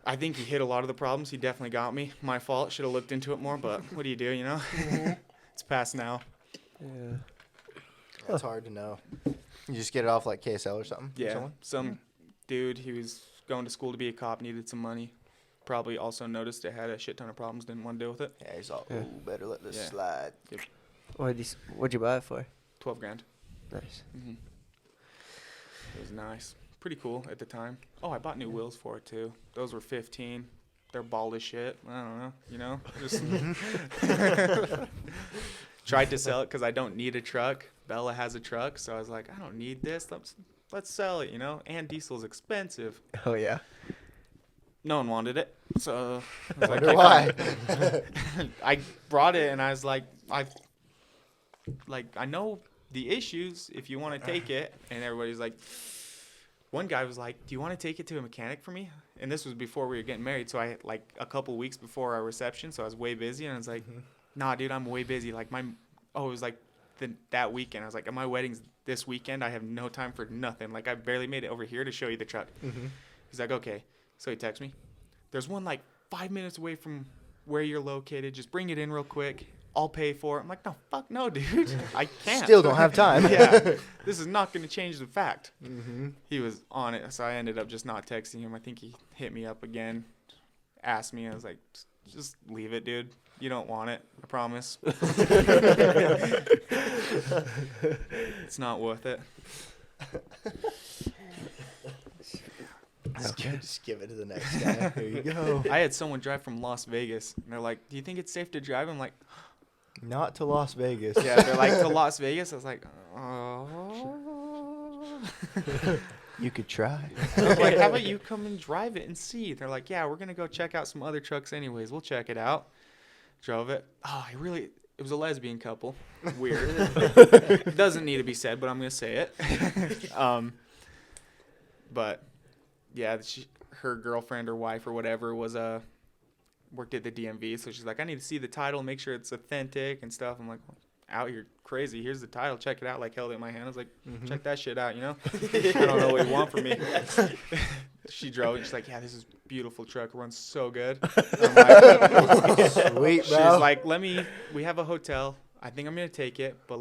I think he hit a lot of the problems. He definitely got me. My fault. Should have looked into it more, but what do, you know? It's past now. Yeah. It's hard to know. You just get it off like KSL or something? Yeah, Someone? some dude, he was going to school to be a cop, needed some money. Probably also noticed it had a shit ton of problems, didn't want to deal with it. Yeah, he's all, Yeah. ooh, better let this Yeah. slide. What'd you buy it for? 12 grand. Nice. It was nice. Pretty cool at the time. Oh, I bought new wheels for it too. Those were 15. They're bald as shit. I don't know, you know? Just tried to sell it because I don't need a truck. Bella has a truck, so I was like, I don't need this. Let's sell it, you know? And diesel's expensive. Oh yeah. No one wanted it, so I was Wonder like, why. I brought it, and I was like, I know the issues if you want to take it. And everybody's like, one guy was like, do you want to take it to a mechanic for me? And this was before we were getting married, so I had like a couple weeks before our reception, so I was way busy, and I was like, nah, dude, I'm way busy. Like it was like that weekend. I was like, my wedding's this weekend. I have no time for nothing. Like I barely made it over here to show you the truck. Mm-hmm. He's like, okay. So he texts me. There's one like 5 minutes away from where you're located. Just bring it in real quick. I'll pay for it. I'm like, no, fuck no, dude. I can't. Still don't have time. Yeah. This is not going to change the fact. Mm-hmm. He was on it. So I ended up just not texting him. I think he hit me up again, asked me. I was like, just leave it, dude. You don't want it. I promise. It's not worth it. Just give it to the next guy. Here you go. I had someone drive from Las Vegas, and they're like, do you think it's safe to drive? I'm like, Not to Las Vegas. yeah. They're like, to Las Vegas? I was like, oh. You could try. I was like, how about you come and drive it and see? They're like, yeah, we're going to go check out some other trucks anyways. We'll check it out. Drove it. Oh, it was a lesbian couple. Weird. It doesn't need to be said, but I'm going to say it. But yeah, her girlfriend or wife or whatever was worked at the DMV, so she's like, I need to see the title, make sure it's authentic and stuff. I'm like, out here crazy. Here's the title. Check it out. Like, held it in my hand. I was like, check that shit out, you know? I don't know what you want from me. She drove it. She's like, yeah, this is a beautiful truck. It runs so good. I'm like, Sweet, she's bro. like, we have a hotel. I think I'm going to take it, but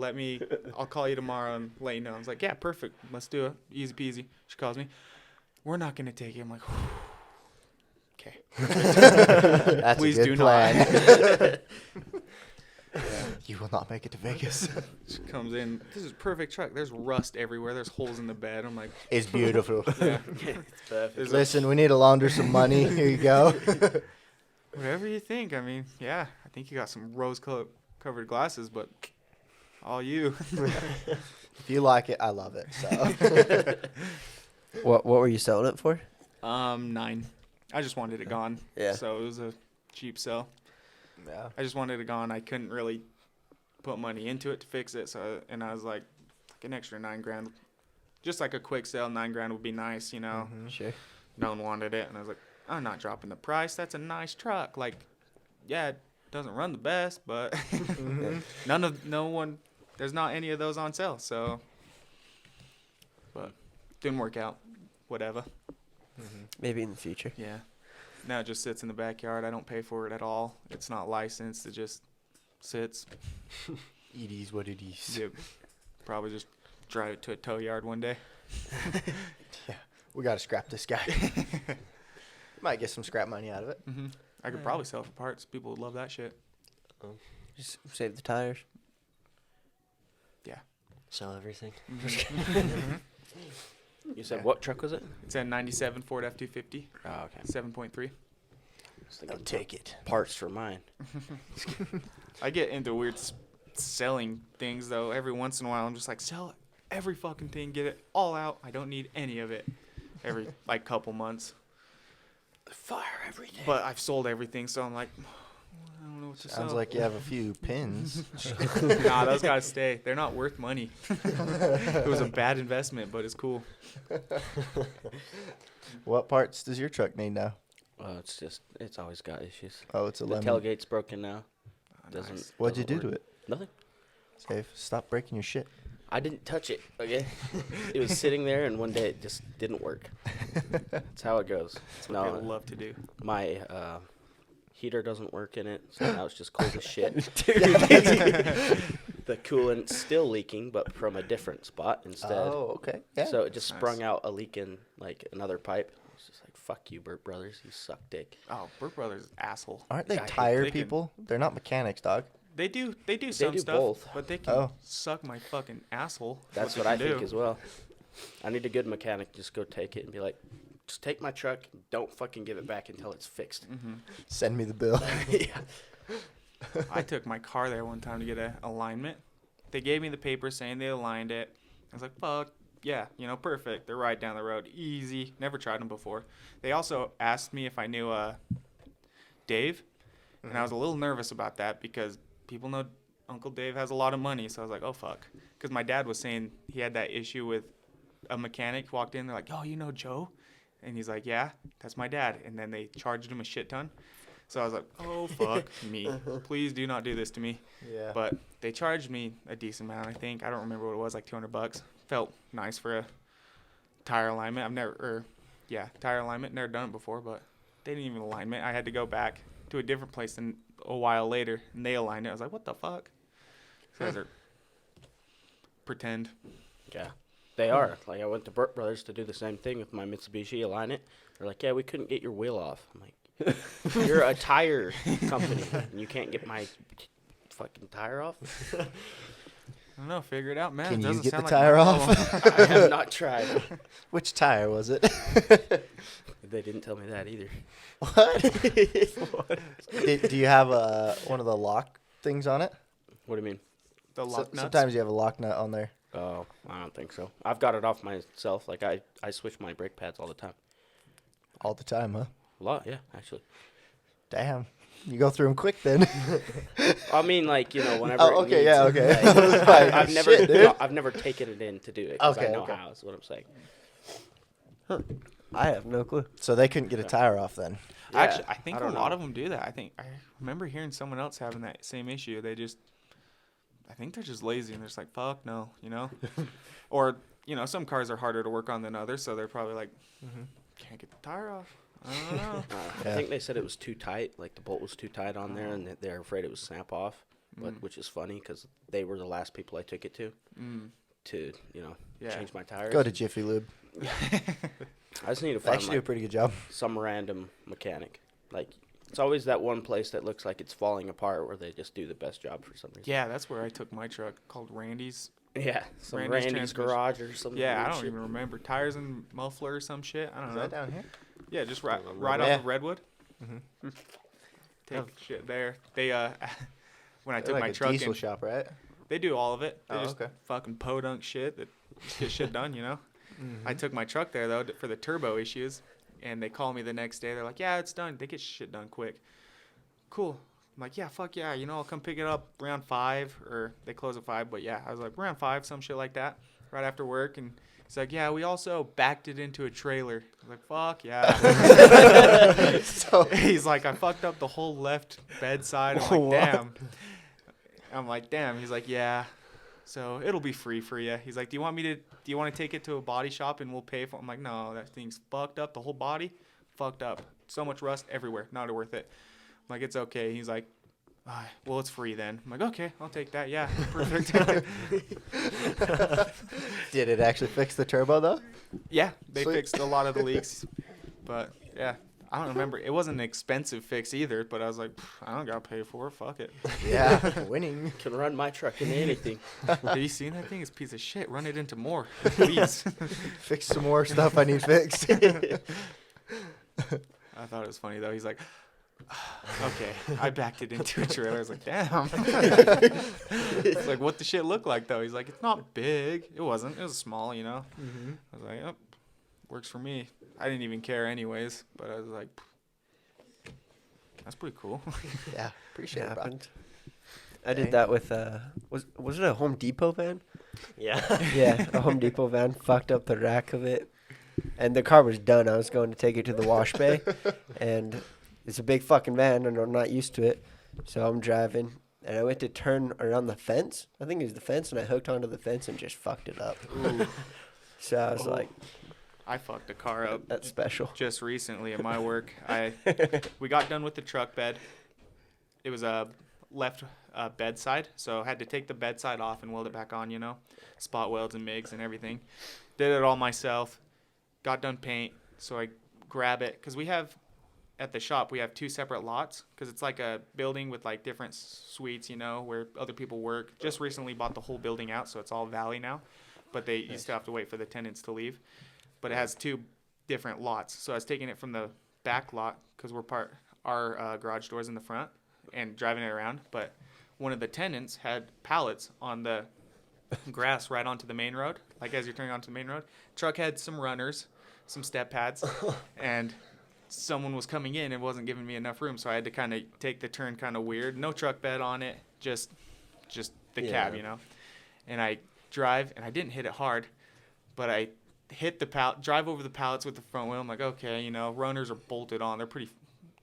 I'll call you tomorrow and let you know. I was like, yeah, perfect. Let's do it. Easy peasy. She calls me. We're not going to take it. I'm like, okay. That's Please a good do plan. not. You will not make it to Vegas. She comes in. This is a perfect truck. There's rust everywhere. There's holes in the bed. I'm like, It's beautiful. yeah. It's perfect. Listen, we need to launder some money. Here you go. Whatever you think. I mean, yeah, I think you got some rose-covered glasses, but all you. If you like it, I love it. So What were you selling it for? 9. I just wanted it gone. Yeah. So it was a cheap sell. yeah. I just wanted it gone. I couldn't really put money into it to fix it. And I was like an extra $9,000, just like a quick sale. $9,000 would be nice, you know. Mhm. Sure. No one wanted it, and I was like, I'm not dropping the price. That's a nice truck. Like, yeah, it doesn't run the best, but there's not any of those on sale. So, but didn't work out. Whatever. Maybe in the future. Yeah. Now it just sits in the backyard. I don't pay for it at all. It's not licensed. It just sits. It is what it is. Yep. Probably just drive it to a tow yard one day. Yeah. We got to scrap this guy. Might get some scrap money out of it. Mm-hmm. I could probably sell it for parts. People would love that shit. Just save the tires. Sell everything. You said Yeah. what truck was it? It's a 97 Ford F-250, Oh, okay. 7.3. I'll take it. Parts for mine. I get into weird selling things, though. Every once in a while, I'm just like, sell every fucking thing. Get it all out. I don't need any of it. Every, couple months. Fire everything. But I've sold everything, so I'm like, I don't know what to Sounds sell. like you have a few pins. Nah, those gotta stay. They're not worth money. It was a bad investment, but it's cool. What parts does your truck need now? It's always got issues. Oh, it's a The lemon. tailgate's broken now. Doesn't. Nice. What'd you doesn't do to work. it? Nothing. Safe. Stop breaking your shit. I didn't touch it. Okay. It was sitting there, and one day it just didn't work. That's how it goes. That's what people love to do. My heater doesn't work in it, so now it's just cold as shit. The coolant's still leaking, but from a different spot instead. Oh, okay. Yeah. So it just Nice. sprung out a leak in another pipe. I was just like, "Fuck you, Burt Brothers. You suck dick." Oh, Burt Brothers is asshole. Aren't they I hate tire they can- people? They're not mechanics, dog. They do some do stuff, both. but they can Oh. suck my fucking asshole. That's they what I can think do. as well. I need a good mechanic. Just go take it and be like, "Just take my truck. Don't fucking give it back until it's fixed." Send me the bill. Yeah. I took my car there one time to get an alignment. They gave me the paper saying they aligned it. I was like, fuck, yeah, perfect. They're right down the road. Easy. Never tried them before. They also asked me if I knew Dave, and I was a little nervous about that because people know Uncle Dave has a lot of money. So I was like, oh, fuck. Because my dad was saying he had that issue with a mechanic walked in. They're like, oh, you know Joe? And he's like, yeah, that's my dad. And then they charged him a shit ton. So I was like, oh, fuck me. Please do not do this to me. Yeah. But they charged me a decent amount, I think. I don't remember what it was, like $200. Felt nice for a tire alignment. Tire alignment. Never done it before, but they didn't even align it. I had to go back to a different place and a while later, and they aligned it. I was like, what the fuck? These guys are pretend. Yeah, they are. Like, I went to Burt Brothers to do the same thing with my Mitsubishi, align it. They're like, yeah, we couldn't get your wheel off. I'm like, you're a tire company, and you can't get my fucking tire off? I don't know. Figure it out, man. Can It you doesn't get sound the like tire my off? problem. I have not tried. Which tire was it? They didn't tell me that either. What? Do you have one of the lock things on it? What do you mean? The lock nuts. Sometimes you have a lock nut on there. Oh, I don't think so. I've got it off myself. Like, I switch my brake pads all the time. All the time, huh? A lot, yeah, actually. Damn. You go through them quick then. I mean, like, whenever. Oh, okay, yeah, okay. Like, I was like, I've never, shit, dude. I've never taken it in to do it. 'Cause I Okay, know okay. how. Is what I'm saying. I have no clue. So they couldn't get a tire off then. Yeah, Actually, I think I a don't lot know. of them do that. I remember hearing someone else having that same issue. I think they're just lazy and they're just like, fuck no, Or, some cars are harder to work on than others, so they're probably like, can't get the tire off. I don't know. Yeah. I think they said it was too tight. Like, the bolt was too tight on there, and they're afraid it would snap off. But which is funny because they were the last people I took it to Yeah. change my tires. Go to Jiffy Lube. I just need to They find actually do a like, pretty good job. some random mechanic. Like, it's always that one place that looks like it's falling apart where they just do the best job for some reason. Yeah, that's where I took my truck, called Randy's. Yeah, some Randy's Randy's transmission. garage or something. Yeah, I weird don't shit. even remember. Tires and muffler or some shit. I don't Is know. that down here? Yeah, just right Redwood? off Yeah. of Redwood. Mhm. Take shit there. They when I They're took like my a truck diesel in, shop, right? they do all of it. They Oh, just okay. fucking podunk shit that get shit done, I took my truck there though for the turbo issues, and they call me the next day. They're like, "Yeah, it's done." They get shit done quick. Cool. I'm like, "Yeah, fuck yeah." I'll come pick it up around 5, or they close at 5. But yeah, I was like around 5, some shit like that, right after work. And he's like, "Yeah, we also backed it into a trailer." I was like, "Fuck yeah." So He's like, "I fucked up the whole left bedside." I'm like, What? "Damn." I'm like, "Damn." He's like, "Yeah. So it'll be free for you." He's like, do you want to take it to a body shop and we'll pay for it? I'm like, "No, that thing's fucked up. The whole body fucked up. So much rust everywhere. Not worth it." I'm like, "It's okay." He's like, "Well, it's free then." I'm like, "Okay, I'll take that. Yeah, perfect." did it actually fix the turbo though? Yeah, they Sweet. fixed a lot of the leaks. But yeah, I don't remember. It wasn't an expensive fix either, but I was like, I don't got to pay for it. Fuck it. Yeah, winning. Can run my truck into anything. Have you seen that thing? It's a piece of shit. Run it into more, please. Fix some more stuff I need fixed. I thought it was funny though. He's like, "Okay, I backed it into a trailer." I was like, "Damn." It's like, "What the shit look like though?" He's like, "It's not big. It wasn't. It was small, I was like, "Oh, works for me." I didn't even care anyways, but I was like, "That's pretty cool." Yeah, appreciate it, bro. Happened. I Dang. did that with was it a Home Depot van? Yeah. Yeah, a Home Depot van. Fucked up the rack of it, and the car was done. I was going to take it to the wash bay, and it's a big fucking van, and I'm not used to it. So I'm driving, and I went to turn around the fence. I think it was the fence, and I hooked onto the fence and just fucked it up. So I was like, I fucked a car up that's special. just recently at my work. We got done with the truck bed. It was a left bedside, so I had to take the bedside off and weld it back on, spot welds and MIGs and everything. Did it all myself. Got done paint, so I grab it because at the shop we have 2 separate lots because it's like a building with like different suites, where other people work. Just recently bought the whole building out, so it's all valley now, but you still have to wait for the tenants to leave. But it has 2 different lots, so I was taking it from the back lot because our garage door's in the front and driving it around. But one of the tenants had pallets on the grass right onto the main road, like as you're turning onto the main road. Truck had some runners, some step pads, and someone was coming in and wasn't giving me enough room, so I had to kind of take the turn kind of weird. No truck bed on it, just the cab, And I drive, and I didn't hit it hard, but I hit the drive over the pallets with the front wheel. I'm like, okay, runners are bolted on. They're pretty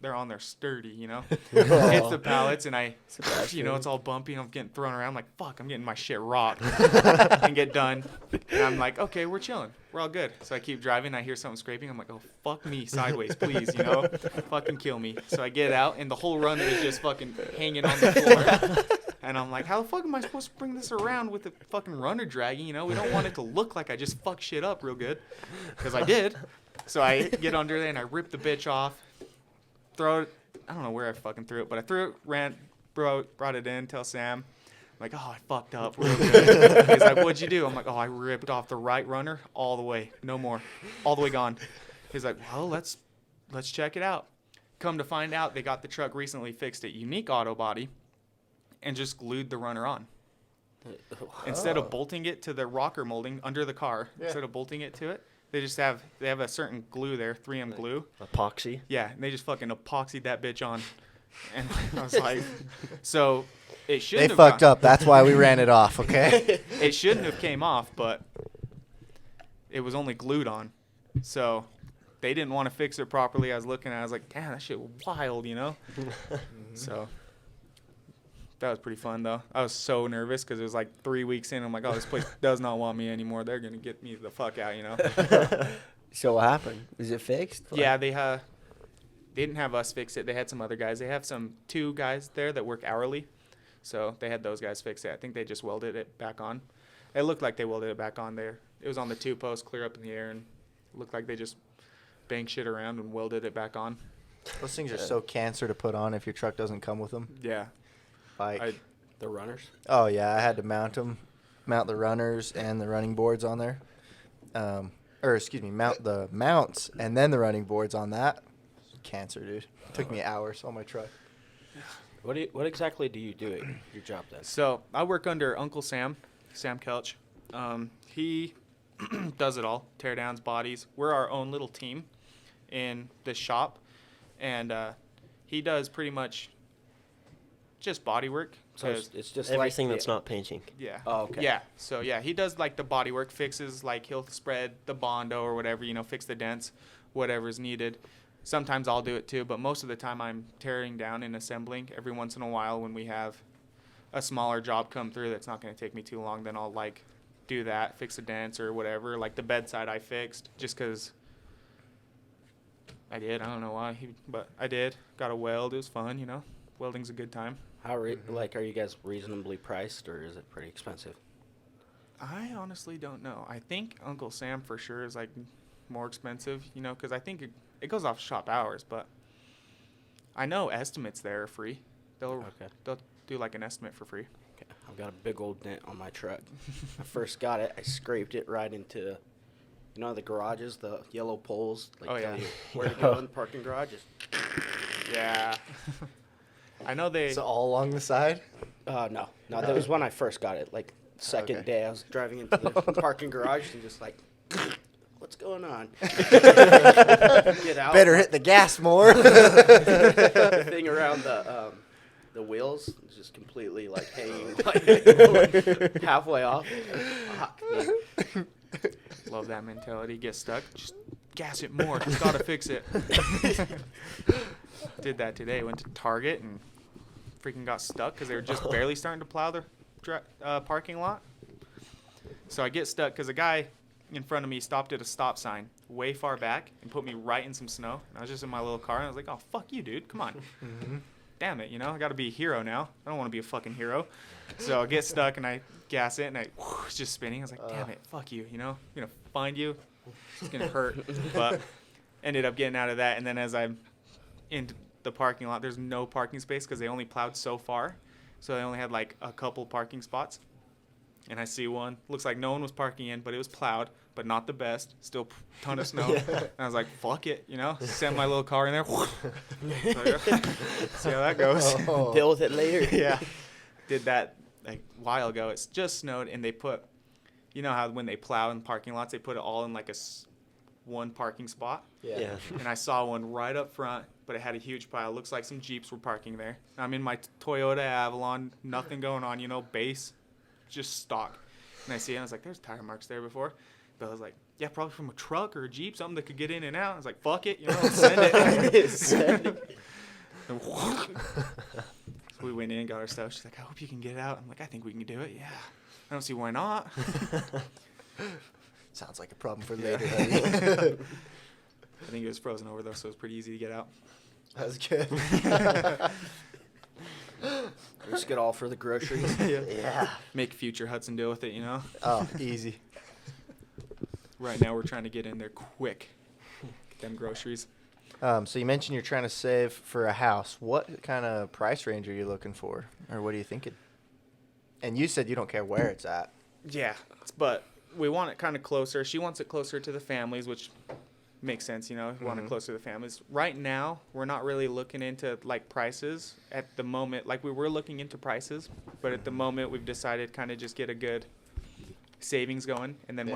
they're on there sturdy, you know. Hits the pallets, and Sebastian. it's all bumpy, and I'm getting thrown around. I'm like, fuck, I'm getting my shit rocked. And get done. And I'm like, okay, we're chilling. We're all good. So I keep driving. I hear something scraping. I'm like, oh, fuck me sideways, please, fucking kill me. So I get out, and the whole runner is just fucking hanging on the floor. And I'm like, how the fuck am I supposed to bring this around with the fucking runner dragging? We don't want it to look like I just fucked shit up real good. Because I did. So I get under there, and I rip the bitch off. Throw it. I don't know where I fucking threw it, but I threw it, brought it in, tell Sam. I'm like, oh, I fucked up real good. He's like, what'd you do? I'm like, oh, I ripped off the right runner all the way. No more. All the way gone. He's like, well, let's check it out. Come to find out, they got the truck recently fixed at Unique Auto Body and just glued the runner on. Instead of bolting it to the rocker molding under the car, instead of bolting it to it, they have a certain glue there, 3M glue. Epoxy. Yeah, and they just fucking epoxied that bitch on. And I was like, so it shouldn't They have fucked up. That's why we ran it off, okay? It shouldn't have came off, but it was only glued on. So they didn't want to fix it properly. I was looking at it, I was like, damn, that shit wild, So that was pretty fun, though. I was so nervous because it was like 3 weeks in. I'm like, oh, this place does not want me anymore. They're going to get me the fuck out, So what happened? Was it fixed? Yeah, they didn't have us fix it. They had some other guys. They have 2 guys there that work hourly. So they had those guys fix it. I think they just welded it back on. It looked like they welded it back on there. It was on the 2 posts, clear up in the air, and it looked like they just banged shit around and welded it back on. Those things are so cancer to put on if your truck doesn't come with them. Yeah. The runners? Oh, yeah. I had to mount the runners and the running boards on there. Mount the mounts and then the running boards on that. Cancer, dude. It took me hours on my truck. What exactly do you do at your job then? So I work under Uncle Sam Kelch. He does it all, tear downs, bodies. We're our own little team in this shop, and he does pretty much just body work. So it's just Everything like that's not painting. Yeah. Oh, okay. Yeah. So yeah, he does like the body work, fixes like he'll spread the Bondo or whatever, fix the dents, whatever's needed. Sometimes I'll do it too, but most of the time I'm tearing down and assembling. Every once in a while when we have a smaller job come through that's not going to take me too long, then I'll like do that, fix the dents or whatever. Like the bedside I fixed just because I did. I don't know why, but I did. Got a weld. It was fun, Welding's a good time. How are you guys reasonably priced, or is it pretty expensive? I honestly don't know. I think Uncle Sam for sure is like more expensive, because I think it goes off shop hours, but I know estimates there are free. They'll do like an estimate for free. Okay. I've got a big old dent on my truck. I first got it, I scraped it right into, the garages, the yellow poles. Tell you where to go in the parking garages. Yeah. I know they. So all along the side? No, that was when I first got it. Like second day, I was driving into the parking garage and just like, what's going on? Get out. Better hit the gas more. The thing around the wheels is just completely like hanging like halfway off. Fuck me. Love that mentality. Get stuck, just gas it more. Just gotta fix it. Did that today. Went to Target and freaking got stuck because they were just barely starting to plow the parking lot. So I get stuck because a guy in front of me stopped at a stop sign way far back and put me right in some snow. And I was just in my little car and I was like, oh, fuck you, dude. Come on. Mm-hmm. Damn it, I got to be a hero now. I don't want to be a fucking hero. So I get stuck and I gas it and it's just spinning. I was like, damn it, fuck you, I'm going to find you. It's going to hurt. But ended up getting out of that. And then as I'm in the parking lot, there's no parking space because they only plowed so far. So they only had like a couple parking spots. And I see one. Looks like no one was parking in, but it was plowed, but not the best. Still a ton of snow. Yeah. And I was like, fuck it, Send my little car in there. See how that goes. Oh. Deal with it later. Yeah. Did that like a while ago. It's just snowed, and they put, how when they plow in parking lots, they put it all in like one parking spot. Yeah. And I saw one right up front, but it had a huge pile. Looks like some Jeeps were parking there. I'm in my Toyota Avalon, nothing going on, base. Just stock. And I see it, and I was like, there's tire marks there before. Bella's like, yeah, probably from a truck or a Jeep, something that could get in and out. I was like, fuck it, send it. Send it. So we went in, got our stuff. She's like, I hope you can get it out. I'm like, I think we can do it. Yeah. I don't see why not. Sounds like a problem for Yeah. later, buddy. I think it was frozen over, though, so it was pretty easy to get out. That's good. Risk it all for the groceries. Yeah. Make future Hudson deal with it, Oh, easy. Right now, we're trying to get in there quick. Get them groceries. So you mentioned you're trying to save for a house. What kind of price range are you looking for, or what are you thinking? And you said you don't care where it's at. Yeah, but we want it kind of closer. She wants it closer to the families, which makes sense, We want it closer to the families. Right now, we're not really looking into, prices at the moment. Like, we were looking into prices, but at the moment, we've decided kind of just get a good savings going. And then Yeah.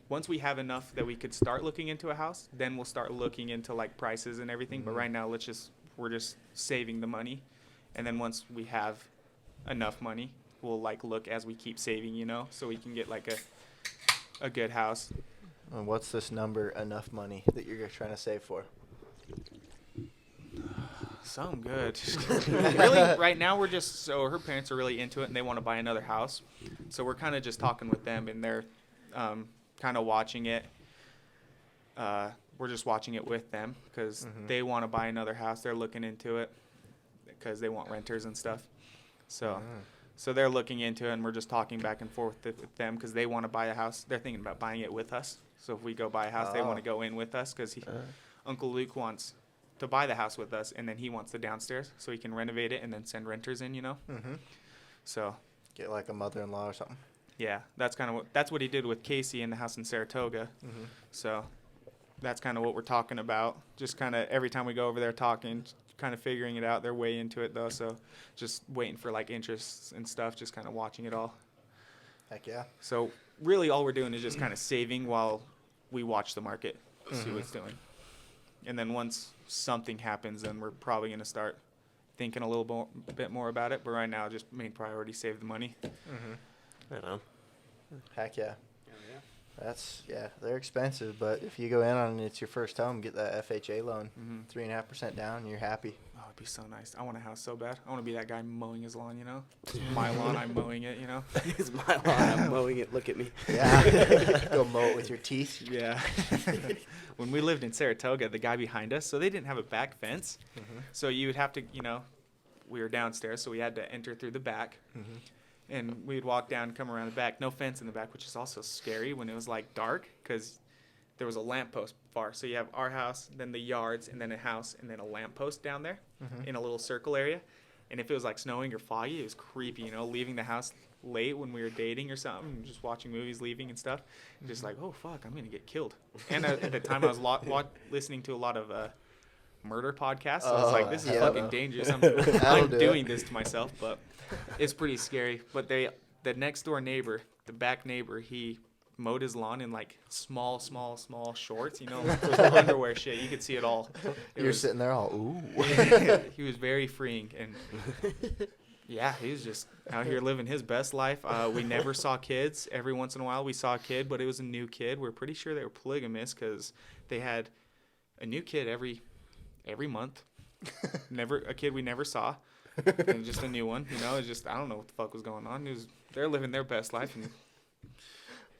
once we have enough that we could start looking into a house, then we'll start looking into, prices and everything. But right now, we're just saving the money. And then once we have enough money, we'll, look as we keep saving, so we can get, a good house. And what's this number, enough money, that you're trying to save for? Something good. Really, right now so her parents are really into it and they want to buy another house. So we're kind of just talking with them and they're kind of watching it. We're just watching it with them because they want to buy another house. They're looking into it because they want renters and stuff. So they're looking into it and we're just talking back and forth with them because they want to buy a house. They're thinking about buying it with us. So if we go buy a house, they want to go in with us because Uncle Luke wants to buy the house with us, and then he wants the downstairs so he can renovate it and then send renters in, So, Get a mother-in-law or something. yeah, that's what he did with Casey in the house in Saratoga. So that's kind of what we're talking about. Just kind of every time we go over there talking, kind of figuring it out. They're way into it, though, so just waiting for, interests and stuff, just kind of watching it all. Heck yeah. So really all we're doing is just kind of saving while we watch the market, see what it's doing. And then once something happens, then we're probably going to start thinking a little bit more about it. But right now, just main priority, save the money. I know. Heck yeah. They're expensive, but if you go in on it, it's your first home, get that FHA loan, 3.5% down, you're happy. Oh, it'd be so nice. I want a house so bad. I want to be that guy mowing his lawn, It's my lawn, I'm mowing it, It's my lawn. I'm mowing it. Look at me. Yeah. Go mow it with your teeth. Yeah. When we lived in Saratoga, the guy behind us, so they didn't have a back fence. So you would have to, we were downstairs, so we had to enter through the back. And we'd walk down, come around the back. No fence in the back, which is also scary when it was, dark, because there was a lamppost far. So you have our house, then the yards, and then a house, and then a lamppost down there in a little circle area. And if it was, snowing or foggy, it was creepy, leaving the house late when we were dating or something, just watching movies, leaving and stuff. Just oh, fuck, I'm going to get killed. And at the time, I was listening to a lot of murder podcasts. So I was this is fucking dangerous. I'm doing this to myself, but it's pretty scary. But the next door neighbor, the back neighbor, he mowed his lawn in small shorts, with underwear shit. You could see it all. You're sitting there all, ooh. He was very freeing, and yeah, he was just out here living his best life. We never saw kids. Every once in a while we saw a kid, but it was a new kid. We're pretty sure they were polygamous because they had a new kid every month. Never a kid we never saw. And just a new one, it's just I don't know what the fuck was going on. They're living their best life, and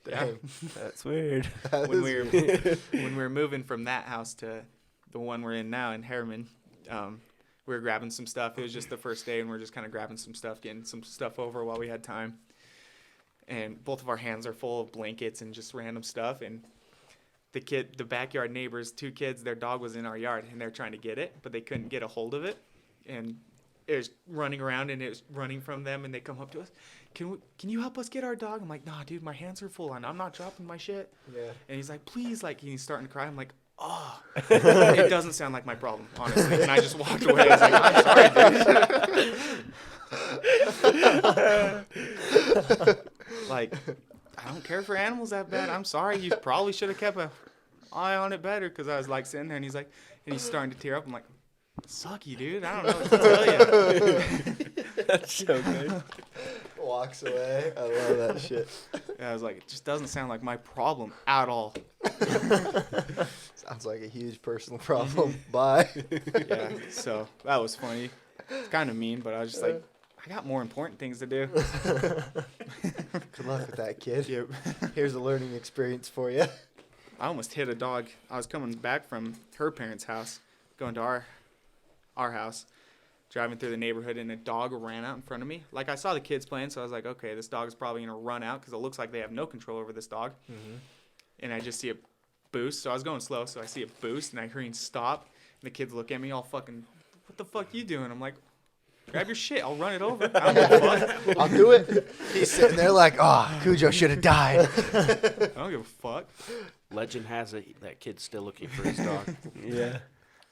yeah. That's weird. When we were moving from that house to the one we're in now in Harriman, we were grabbing some stuff. It was just the first day, and we are just kind of grabbing some stuff, getting some stuff over while we had time. And both of our hands are full of blankets and just random stuff. And the backyard neighbors, 2 kids, their dog was in our yard, and they're trying to get it, but they couldn't get a hold of it. And it was running around, and it was running from them, and they come up to us. Can you help us get our dog? I'm like, nah, dude, my hands are full, and I'm not dropping my shit. Yeah. And he's like, please, he's starting to cry. I'm like, oh, it doesn't sound like my problem, honestly. And I just walked away. I was like, I'm sorry, dude. I don't care for animals that bad. I'm sorry. You probably should have kept an eye on it better, because I was sitting there, and he's starting to tear up. I'm like, sucky, dude. I don't know what to tell you. That's so good. walks away. I love that shit. And I was like, it just doesn't sound like my problem at all. Sounds like a huge personal problem. Bye. Yeah, so that was funny. It's kind of mean, but I was just like, I got more important things to do. Good luck with that, kid. Yep. Here's a learning experience for you. I almost hit a dog. I was coming back from her parents' house, going to our house, driving through the neighborhood, and a dog ran out in front of me. Like, I saw the kids playing, so I was like, okay, this dog is probably going to run out because it looks like they have no control over this dog. Mm-hmm. And I just see a boost. So I was going slow, so I see a boost, and I hear him stop. And the kids look at me all fucking, what the fuck you doing? I'm like, grab your shit. I'll run it over. I don't give a fuck. I'll do it. He's sitting there like, oh, Cujo should have died. I don't give a fuck. Legend has it that kid's still looking for his dog. Yeah.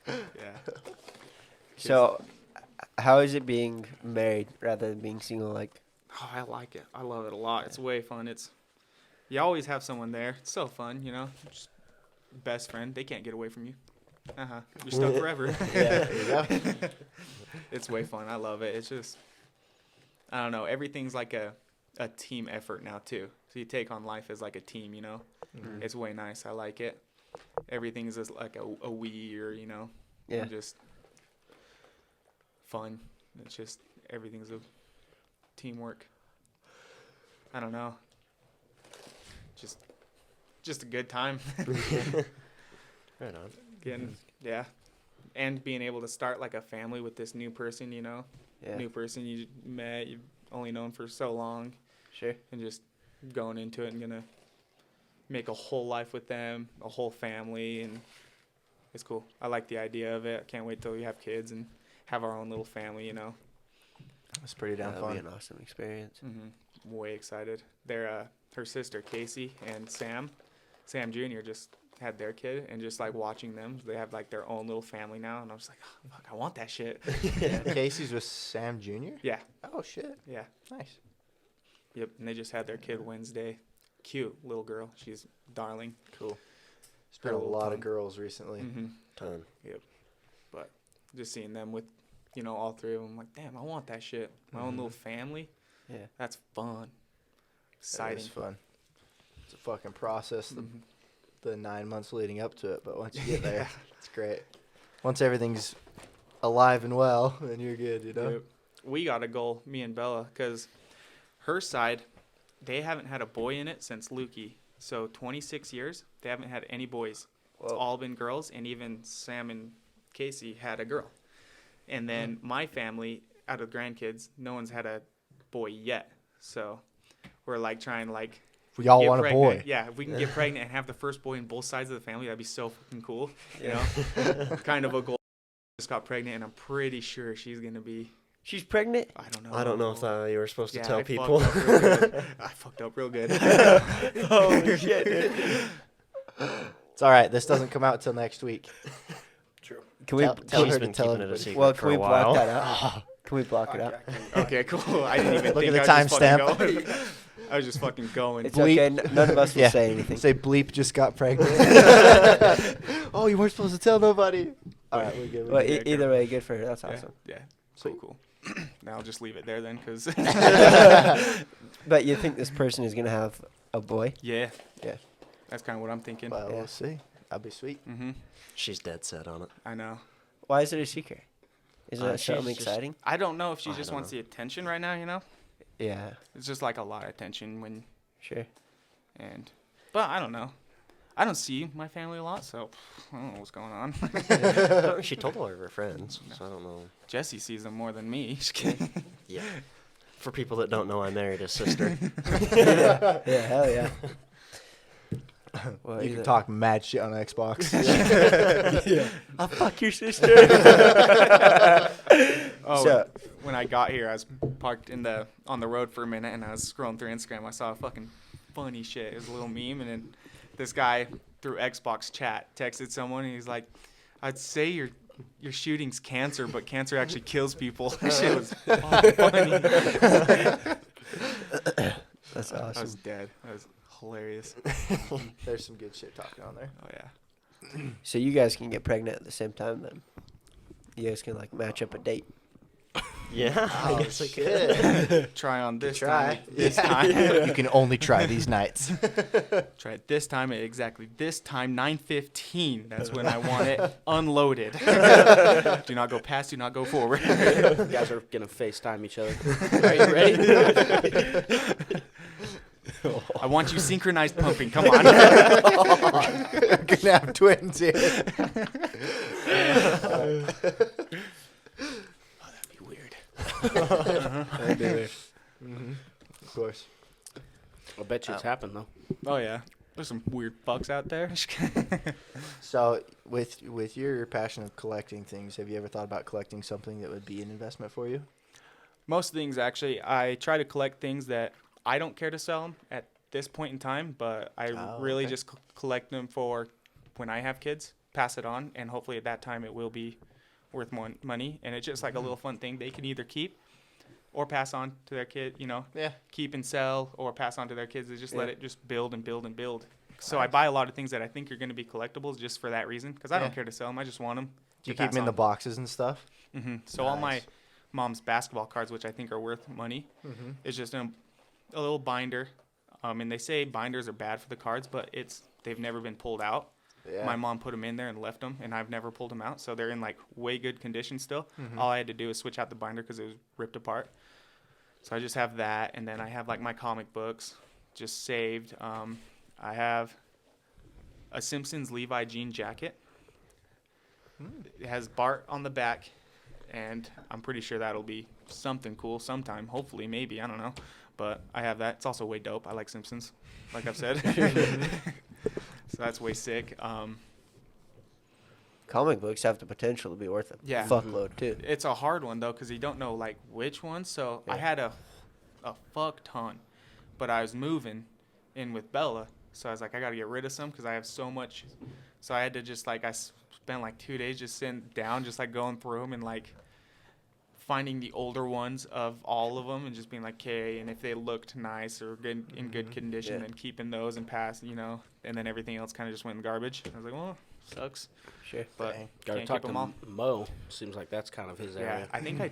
Yeah. So, how is it being married rather than being single? Like, Oh, I like it. I love it a lot. It's way fun. You always have someone there. It's so fun, you know. Just best friend. They can't get away from you. You're stuck forever. Yeah, there you go. It's way fun. I love it. It's just, I don't know. Everything's like a team effort now too. So you take on life as like a team, you know. Mhm. It's way nice. I like it. Everything is just like a we or, you know, yeah. and just fun. It's just everything's a teamwork. I don't know. Just a good time. Right on. Getting, yeah. And being able to start like a family with this new person, you know. Yeah. New person you met, you've only known for so long, Sure. and just going into it and gonna make a whole life with them, a whole family, and it's cool. I like the idea of it. I can't wait till we have kids and have our own little family, you know. It's pretty damn That'll fun. be an awesome experience. Mm-hmm. Way excited. They're her sister Casey and Sam Jr. just had their kid, and just like watching them, they have like their own little family now, and I was like, oh, fuck, I want that shit. Casey's with Sam Jr.? Yeah, Oh, shit. yeah. Nice. Yep, and they just had their kid Wednesday. Cute little girl. She's darling. Cool. There's been a Little lot of tongue. girls recently. Mm-hmm. Ton. But just seeing them with, you know, all three of them, like, damn, I want that shit. My own Mhm. little family. Yeah. That's fun. That Exciting. is fun. It's a fucking process, Mhm. the 9 months leading up to it, but once you get there, it's great. Once everything's alive and well, then you're good, you know? Yep. We got a goal, me and Bella, because her side, they haven't had a boy in it since Lukey. So 26 years, they haven't had any boys. It's all been girls, and even Sam and Casey had a girl. And then my family, out of grandkids, no one's had a boy yet. So we're like trying like We all get want a pregnant. boy. Yeah, if we can get pregnant and have the first boy in both sides of the family, that'd be so fucking cool. You know, kind of a goal. Just got pregnant, and I'm pretty sure she's gonna be. She's pregnant? I don't know. I don't know if you were supposed to Yeah, tell I people. fucked up real good. I fucked up real good. Holy shit, dude. It's all right. This doesn't come out till next week. Can we, Tell She's her been to tell keeping it a everybody. secret well, for can we a block while. that out? Can we block it out? Okay, cool. I didn't even Look think at the I was just fucking timestamp. going. I was just fucking going. It's Bleep. okay. None of us will Yeah. say anything. Say bleep just got pregnant. Oh, you weren't supposed to tell nobody. All right, we're good. Well, Yeah, either way, good for her. That's Yeah, awesome. yeah. Sweet. Cool. Now I'll just leave it there then, because But you think this person is going to have a boy? yeah, Yeah. that's kind of what I'm thinking. Well, Yeah. we'll see. That'd be sweet. Mm-hmm. She's dead set on it. I know. Why is it a secret? Is that She's something just- exciting? I don't know if she I just don't wants know. the attention right now. You know, Yeah, it's just like a lot of attention sure. But I don't know. I don't see my family a lot, so I don't know what's going on. No, she told all of her friends, so I don't know. Jesse sees them more than me. Just kidding. Yeah. For people that don't know, I married his sister. Yeah, hell yeah. Well, You either- can talk mad shit on Xbox. I'll fuck your sister. Oh, So- when I got here, I was parked on the road for a minute, and I was scrolling through Instagram. I saw a fucking funny shit. It was a little meme, and then this guy through Xbox chat texted someone, and he's like, "I'd say your shooting's cancer, but cancer actually kills people." That shit was funny. That's I was awesome. dead. That was hilarious. There's some good shit talking on there. Oh yeah. So you guys can get pregnant at the same time then? You guys can like match up a date. Yeah, I Oh, guess I could. shit. Try on this Try. time. This Yeah. time. You can only try these nights. Try it this time at exactly this time, 9:15. That's when I want it unloaded. Do not go past, do not go forward. You guys are gonna FaceTime each other. Are you ready? I want you synchronized pumping. Come on. We're gonna have twins here. That'd be weird. That'd be weird. Of course. I bet you it's happened though. Oh yeah. There's some weird fucks out there. So, with your passion of collecting things, have you ever thought about collecting something that would be an investment for you? Most things, actually, I try to collect things that I don't care to sell them at this point in time, but I really okay. just collect them for when I have kids, pass it on, and hopefully at that time it will be worth more money. And it's just like a little fun thing they can either keep or pass on to their kid, Yeah. keep and sell or pass on to their kids. They just let Yeah. it just build and build and build. So I buy a lot of things that I think are going to be collectibles just for that reason, because I Yeah. don't care to sell them. I just want them. Do you keep them in the boxes and stuff? So all my Nice. mom's basketball cards, which I think are worth money, is just a little binder. And they say binders are bad for the cards, but they've never been pulled out. Yeah. My mom put them in there and left them, and I've never pulled them out. So they're in like way good condition still. All I had to do was switch out the binder because it was ripped apart. So I just have that, and then I have like my comic books just saved. I have a Simpsons Levi jean jacket. It has Bart on the back, and I'm pretty sure that'll be something cool sometime. Hopefully, maybe, I don't know. But I have that. It's also way dope. I like Simpsons, like I've said. So that's way sick. Comic books have the potential to be worth a Yeah. fuckload too. It's a hard one though, because you don't know like which one. So I Yeah. had a fuck ton, but I was moving in with Bella, so I was like, I gotta get rid of some because I have so much. So I had to just like I spent like 2 days just sitting down, just like going through them and like finding the older ones of all of them and just being like, okay, and if they looked nice or good in good condition, Yeah. then keeping those and pass, and then everything else kind of just went in the garbage. I was like, well, sucks, Sure. but Dang. Gotta can't talk keep to them all. Mo. Seems like that's kind of his Yeah, area. I think I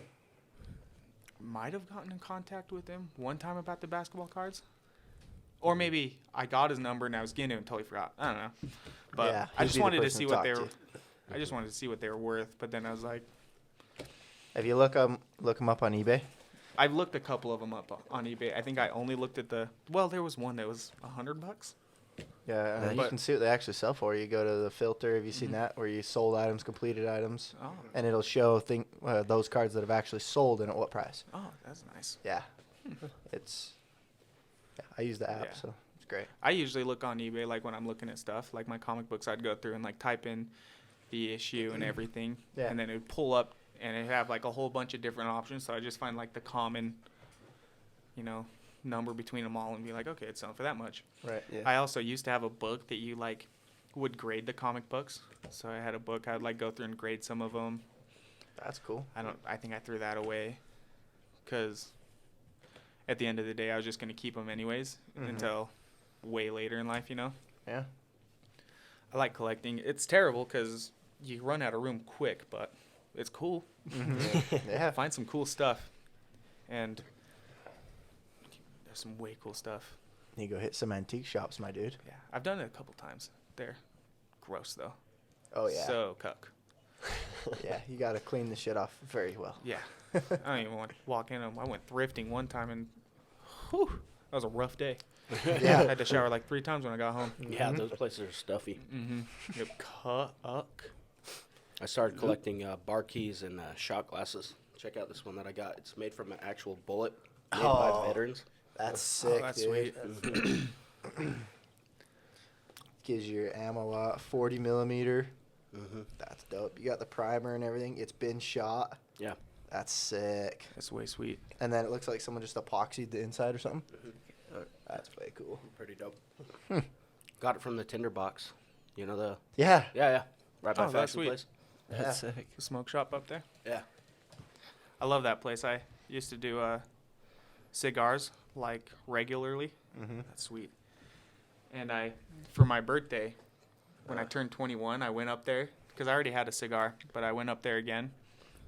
might have gotten in contact with him one time about the basketball cards. Or maybe I got his number and I was getting it and totally forgot. I don't know. But Yeah, I he'd just be the wanted to person see to what talk they to. were I just wanted to see what they were worth, but then I was like, Have you look them up on eBay? I've looked a couple of them up on eBay. I think I only looked at there was one that was $100. Yeah, Nice. you But- can see what they actually sell for. You go to the filter. Have you seen that where you sold items, completed items, Oh, and it'll show those cards that have actually sold and at what price? that's nice. Yeah, it's. Yeah, I use the app, Yeah. so it's great. I usually look on eBay like when I'm looking at stuff, like my comic books. I'd go through and like type in the issue and everything, Yeah. and then it would pull up and it have like a whole bunch of different options. So I just find like the common, number between them all and be like, okay, it's selling for that much. Right. Yeah. I also used to have a book that you like would grade the comic books. So I had a book I'd like go through and grade some of them. That's cool. I think I threw that away because at the end of the day I was just going to keep them anyways until way later in life, Yeah. I like collecting. It's terrible because you run out of room quick, but it's cool. Yeah. Find some cool stuff, and there's some way cool stuff. You go hit some antique shops, my dude. Yeah, I've done it a couple times. They're gross though. Oh yeah. So cuck. Yeah, you got to clean the shit off very well. Yeah. I don't even want to walk in them. I went thrifting one time and whew, that was a rough day. I Yeah. had to shower like 3 times when I got home. Yeah, those places are stuffy. Yep. Cuck. I started collecting bar keys and shot glasses. Check out this one that I got. It's made from an actual bullet made Oh. by veterans. That's sick, that's dude. sweet. Gives your ammo out 40 millimeter. That's dope. You got the primer and everything. It's been shot. Yeah. That's sick. That's way sweet. And then it looks like someone just epoxied the inside or something. That's way cool. Pretty dope. Got it from the Tinderbox. You know the Yeah. yeah. Right by Oh, that's Fashion sweet. Place. That's sick. The smoke shop up there. Yeah. I love that place. I used to do cigars like regularly. That's sweet. And for my birthday, when I turned 21, I went up there because I already had a cigar, but I went up there again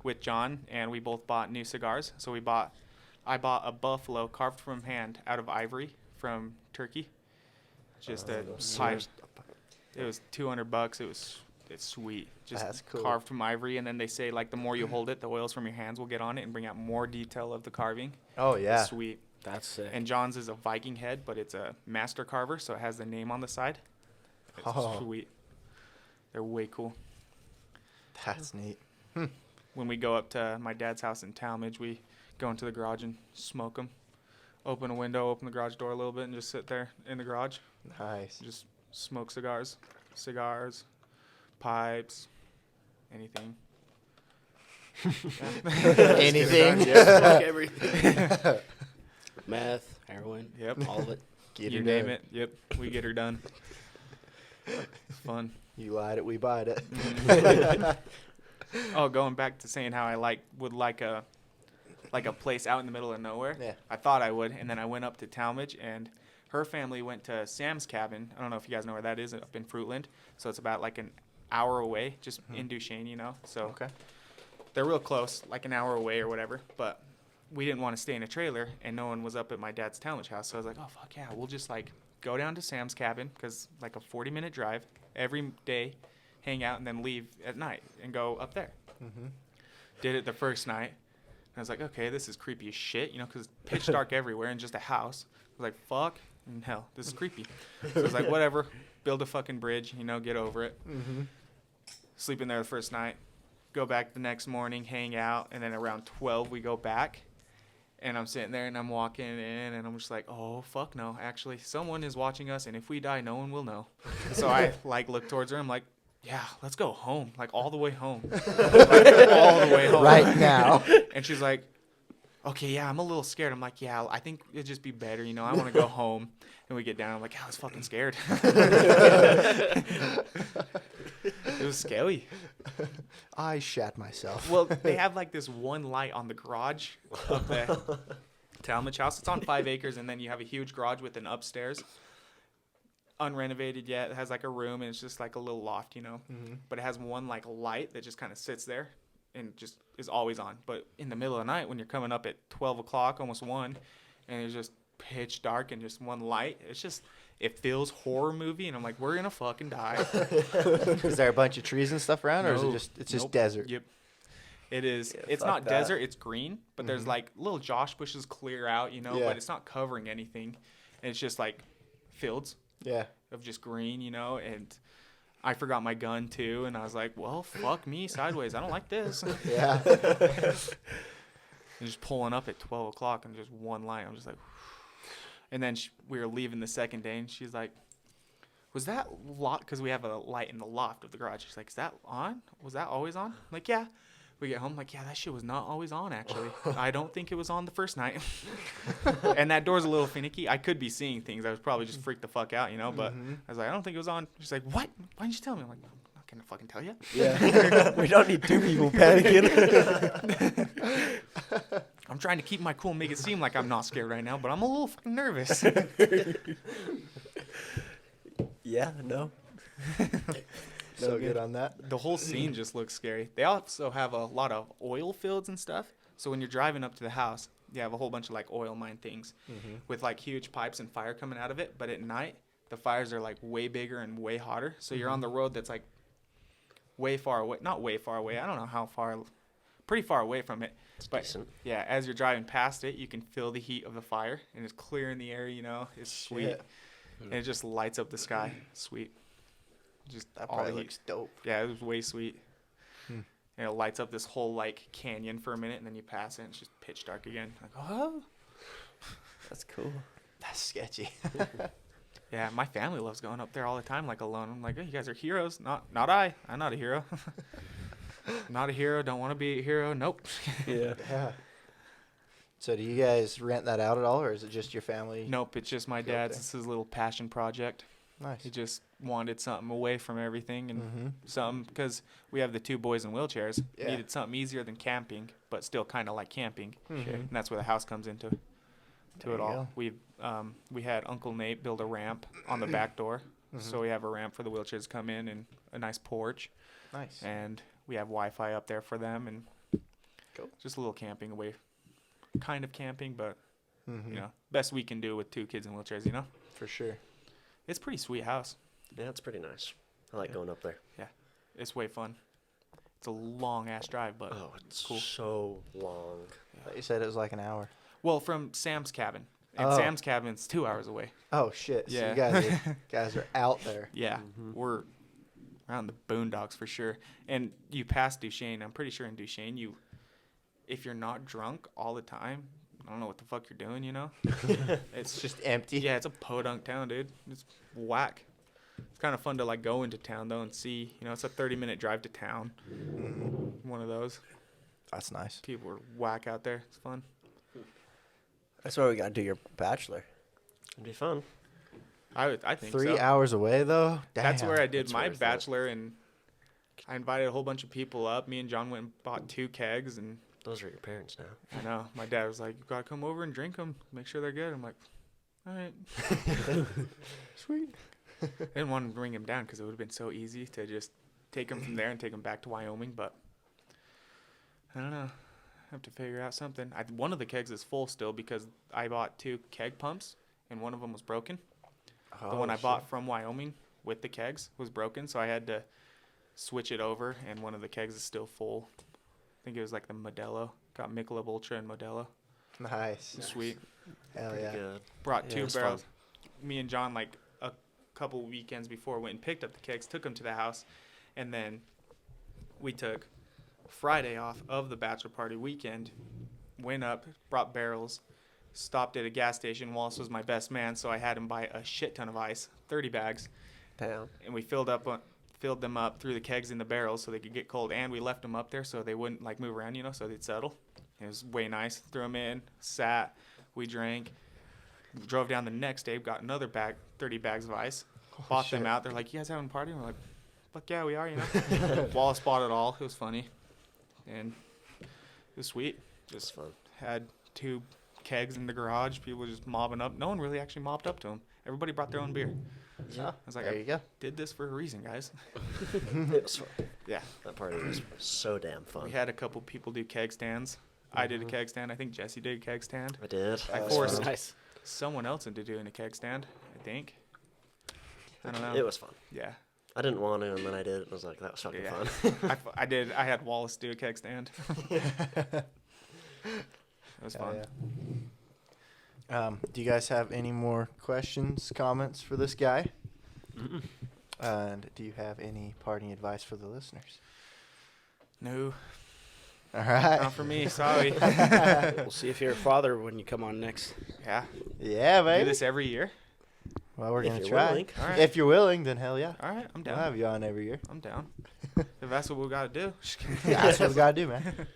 with John, and we both bought new cigars. So I bought a buffalo carved from hand out of ivory from Turkey. Just a pipe. It was $200. It's sweet. Just That's cool. carved from ivory, and then they say like the more you hold it, the oils from your hands will get on it and bring out more detail of the carving. Oh yeah. It's sweet. That's sick. And John's is a Viking head, but it's a master carver, so it has the name on the side. It's sweet. They're way cool. That's neat. When we go up to my dad's house in Talmadge, we go into the garage and smoke them. Open a window, open the garage door a little bit, and just sit there in the garage. Nice. Just smoke cigars, pipes, anything. Anything. Smoke everything. Meth, heroin, Yep. all of it. Get You her name done. it. Yep. We get her done. It's fun. You lied it, we buyed it. Oh, going back to saying how I would like a place out in the middle of nowhere. Yeah. I thought I would, and then I went up to Talmadge, and her family went to Sam's Cabin. I don't know if you guys know where that is, up in Fruitland. So it's about like an hour away, just in Duchesne, you know. So Okay. they're real close, like an hour away or whatever. But we didn't want to stay in a trailer, and no one was up at my dad's Talmadge house. So I was like, oh fuck yeah, we'll just like go down to Sam's Cabin, because like a 40-minute drive every day, hang out, and then leave at night and go up there. Did it the first night. And I was like, okay, this is creepy as shit, you know, because pitch dark everywhere and just a house. I was like, fuck and hell, this is creepy. So I was like, whatever, build a fucking bridge, you know, get over it. Sleep in there the first night, go back the next morning, hang out, and then around 12 we go back. And I'm sitting there and I'm walking in and I'm just like, oh, fuck no. Actually, someone is watching us, and if we die, no one will know. So I like look towards her. I'm like, yeah, let's go home, like all the way home. Like, all the way home. Right now. And she's like, okay, yeah, I'm a little scared. I'm like, yeah, I think it'd just be better, you know, I want to go home. And we get down. I'm like, yeah, I was fucking scared. It was scary. I shat myself. Well, they have like this one light on the garage of the Talmadge house. It's on 5 acres, and then you have a huge garage with an upstairs. Unrenovated yet. It has like a room, and it's just like a little loft, you know. But it has one like light that just kind of sits there and just is always on. But in the middle of the night, when you're coming up at 12 o'clock, almost 1, and it's just pitch dark and just one light, it feels horror movie, and I'm like, we're gonna fucking die. Is there a bunch of trees and stuff around, or is it No. just Nope. desert? Yep. It is. Yeah, It's fuck not that. desert. It's green, but there's like little josh bushes clear out, you know. Yeah. But it's not covering anything. And it's just like fields Yeah. of just green, you know. And I forgot my gun too, and I was like, well, fuck me sideways. I don't like this. Yeah. And just pulling up at 12 o'clock and just one light. I'm just like, and then we were leaving the second day, and she's like, was that locked? Because we have a light in the loft of the garage. She's like, is that on? Was that always on? I'm like, yeah. We get home, like, yeah, that shit was not always on, actually. I don't think it was on the first night. And that door's a little finicky. I could be seeing things. I was probably just freaked the fuck out, you know, but I was like, I don't think it was on. She's like, what? Why didn't you tell me? I'm like, I'm not going to fucking tell you. Yeah. We don't need two people panicking. I'm trying to keep my cool and make it seem like I'm not scared right now, but I'm a little fucking nervous. Yeah, no. So good on that. The whole scene just looks scary. They also have a lot of oil fields and stuff. So when you're driving up to the house, you have a whole bunch of like oil mine things with like huge pipes and fire coming out of it. But at night, the fires are like way bigger and way hotter. So you're on the road that's like way far away. Not way far away. I don't know how far. Pretty far away from it. But decent. yeah, as you're driving past it, you can feel the heat of the fire. And it's clear in the air, you know. It's sweet. Shit. And it just lights up the sky. Sweet. Just That all probably the heat. looks dope. Yeah, it was way sweet. And it lights up this whole like canyon for a minute, and then you pass it, and it's just pitch dark again. Like, oh, That's cool. That's sketchy. yeah. My family loves going up there all the time, like alone. I'm like, oh, you guys are heroes. Not I. I'm not a hero. Not a hero. Don't want to be a hero. Nope. Yeah. Yeah. So do you guys rent that out at all, or is it just your family? Nope. It's just my Go up dad's. there. It's his little passion project. Nice. He just wanted something away from everything and Mhm. something because we have the 2 boys in wheelchairs. Yeah. Needed something easier than camping, but still kind of like camping. Mhm. And that's where the house comes into There it you all. go. We had Uncle Nate build a ramp on the back door, so we have a ramp for the wheelchairs to come in and a nice porch, Nice. and we have Wi-Fi up there for them, and Cool. Just a little camping away. Kind of camping, but, Mm-hmm. best we can do with 2 kids in wheelchairs, For sure. It's a pretty sweet house. Yeah, it's pretty nice. I like going up there. It's way fun. It's a long-ass drive, but Oh, it's cool. so long. I thought you said it was like an hour. Well, from Sam's cabin. And Oh. Sam's cabin's 2 hours away. Oh shit! So Yeah. you guys are out there. Yeah, we're around the boondocks for sure. And you pass Duchesne. I'm pretty sure in Duchesne, if you're not drunk all the time, I don't know what the fuck you're doing, It's It's just empty. yeah, it's a podunk town, dude. It's whack. It's kind of fun to like go into town though and see. It's a 30-minute drive to town. One of those. That's nice. People are whack out there. It's fun. That's why we gotta do your bachelor. It'd be fun. I think 3 so. hours away though. That's Damn. where I did It's my worth it. bachelor, and I invited a whole bunch of people up. Me and John went and bought 2 kegs, and Those are your parents now. I know my dad was like, "You gotta come over and drink them. Make sure they're good." I'm like, "All right." Sweet. I didn't want to bring him down because it would have been so easy to just take him from there and take him back to Wyoming, but I don't know. I have to figure out something. One of the kegs is full still because I bought 2 keg pumps, and one of them was broken. The one I bought from Wyoming with the kegs was broken, so I had to switch it over, and one of the kegs is still full. I think it was like the Modelo. Got Michelob Ultra and Modelo. Nice. Sweet. Hell Pretty yeah. good. Brought Yeah, 2 it's fun. barrels. Me and John, like a couple weekends before, went and picked up the kegs, took them to the house, and then we took Friday off of the bachelor party weekend, went up, brought barrels, stopped at a gas station. Wallace was my best man, so I had him buy a shit ton of ice, 30 bags, Damn. and we filled them up through the kegs in the barrels so they could get cold, and we left them up there so they wouldn't like move around, so they'd settle. It was way nice. Threw them in, sat, we drank, drove down the next day, got another bag, 30 bags of ice, bought them shit. out. They're like, "You guys having a party?" And we're like, "Fuck yeah, we are." Wallace bought it all. It was funny, and it was sweet. It's Just fun. had 2 kegs in the garage. People just mobbing up. No one really actually mobbed up to them. Everybody brought their own beer. Yeah. I was like, There I you go. did this for a reason, guys. It was fun. Yeah. That party was so damn fun. We had a couple people do keg stands. I did a keg stand. I think Jesse did a keg stand. I did. I That's forced fun. Nice. someone else into doing a keg stand, I think. I don't know. It was fun. Yeah. I didn't want to, and then I did. And I was like, that was fucking Yeah. fun. I did. I had Wallace do a keg stand. It was Hell fun. yeah. Do you guys have any more questions, comments for this guy? And do you have any parting advice for the listeners? No, All right. not for me. Sorry. We'll see if you're a father when you come on next. Yeah. Yeah, Do baby. this every year. Well, we're If gonna you're try. willing. All right. If you're willing, then hell yeah. All right. I'm We'll down. have you on every year. I'm down. If that's what we got to do. Yeah, that's what we gotta do, man.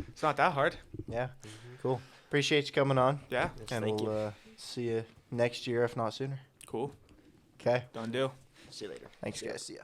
It's not that hard. Yeah. Cool. Appreciate you coming on, Yeah. Yes, and thank you. we'll see you next year, if not sooner. Cool. Okay. Done deal. See you later. Thanks, guys. See ya.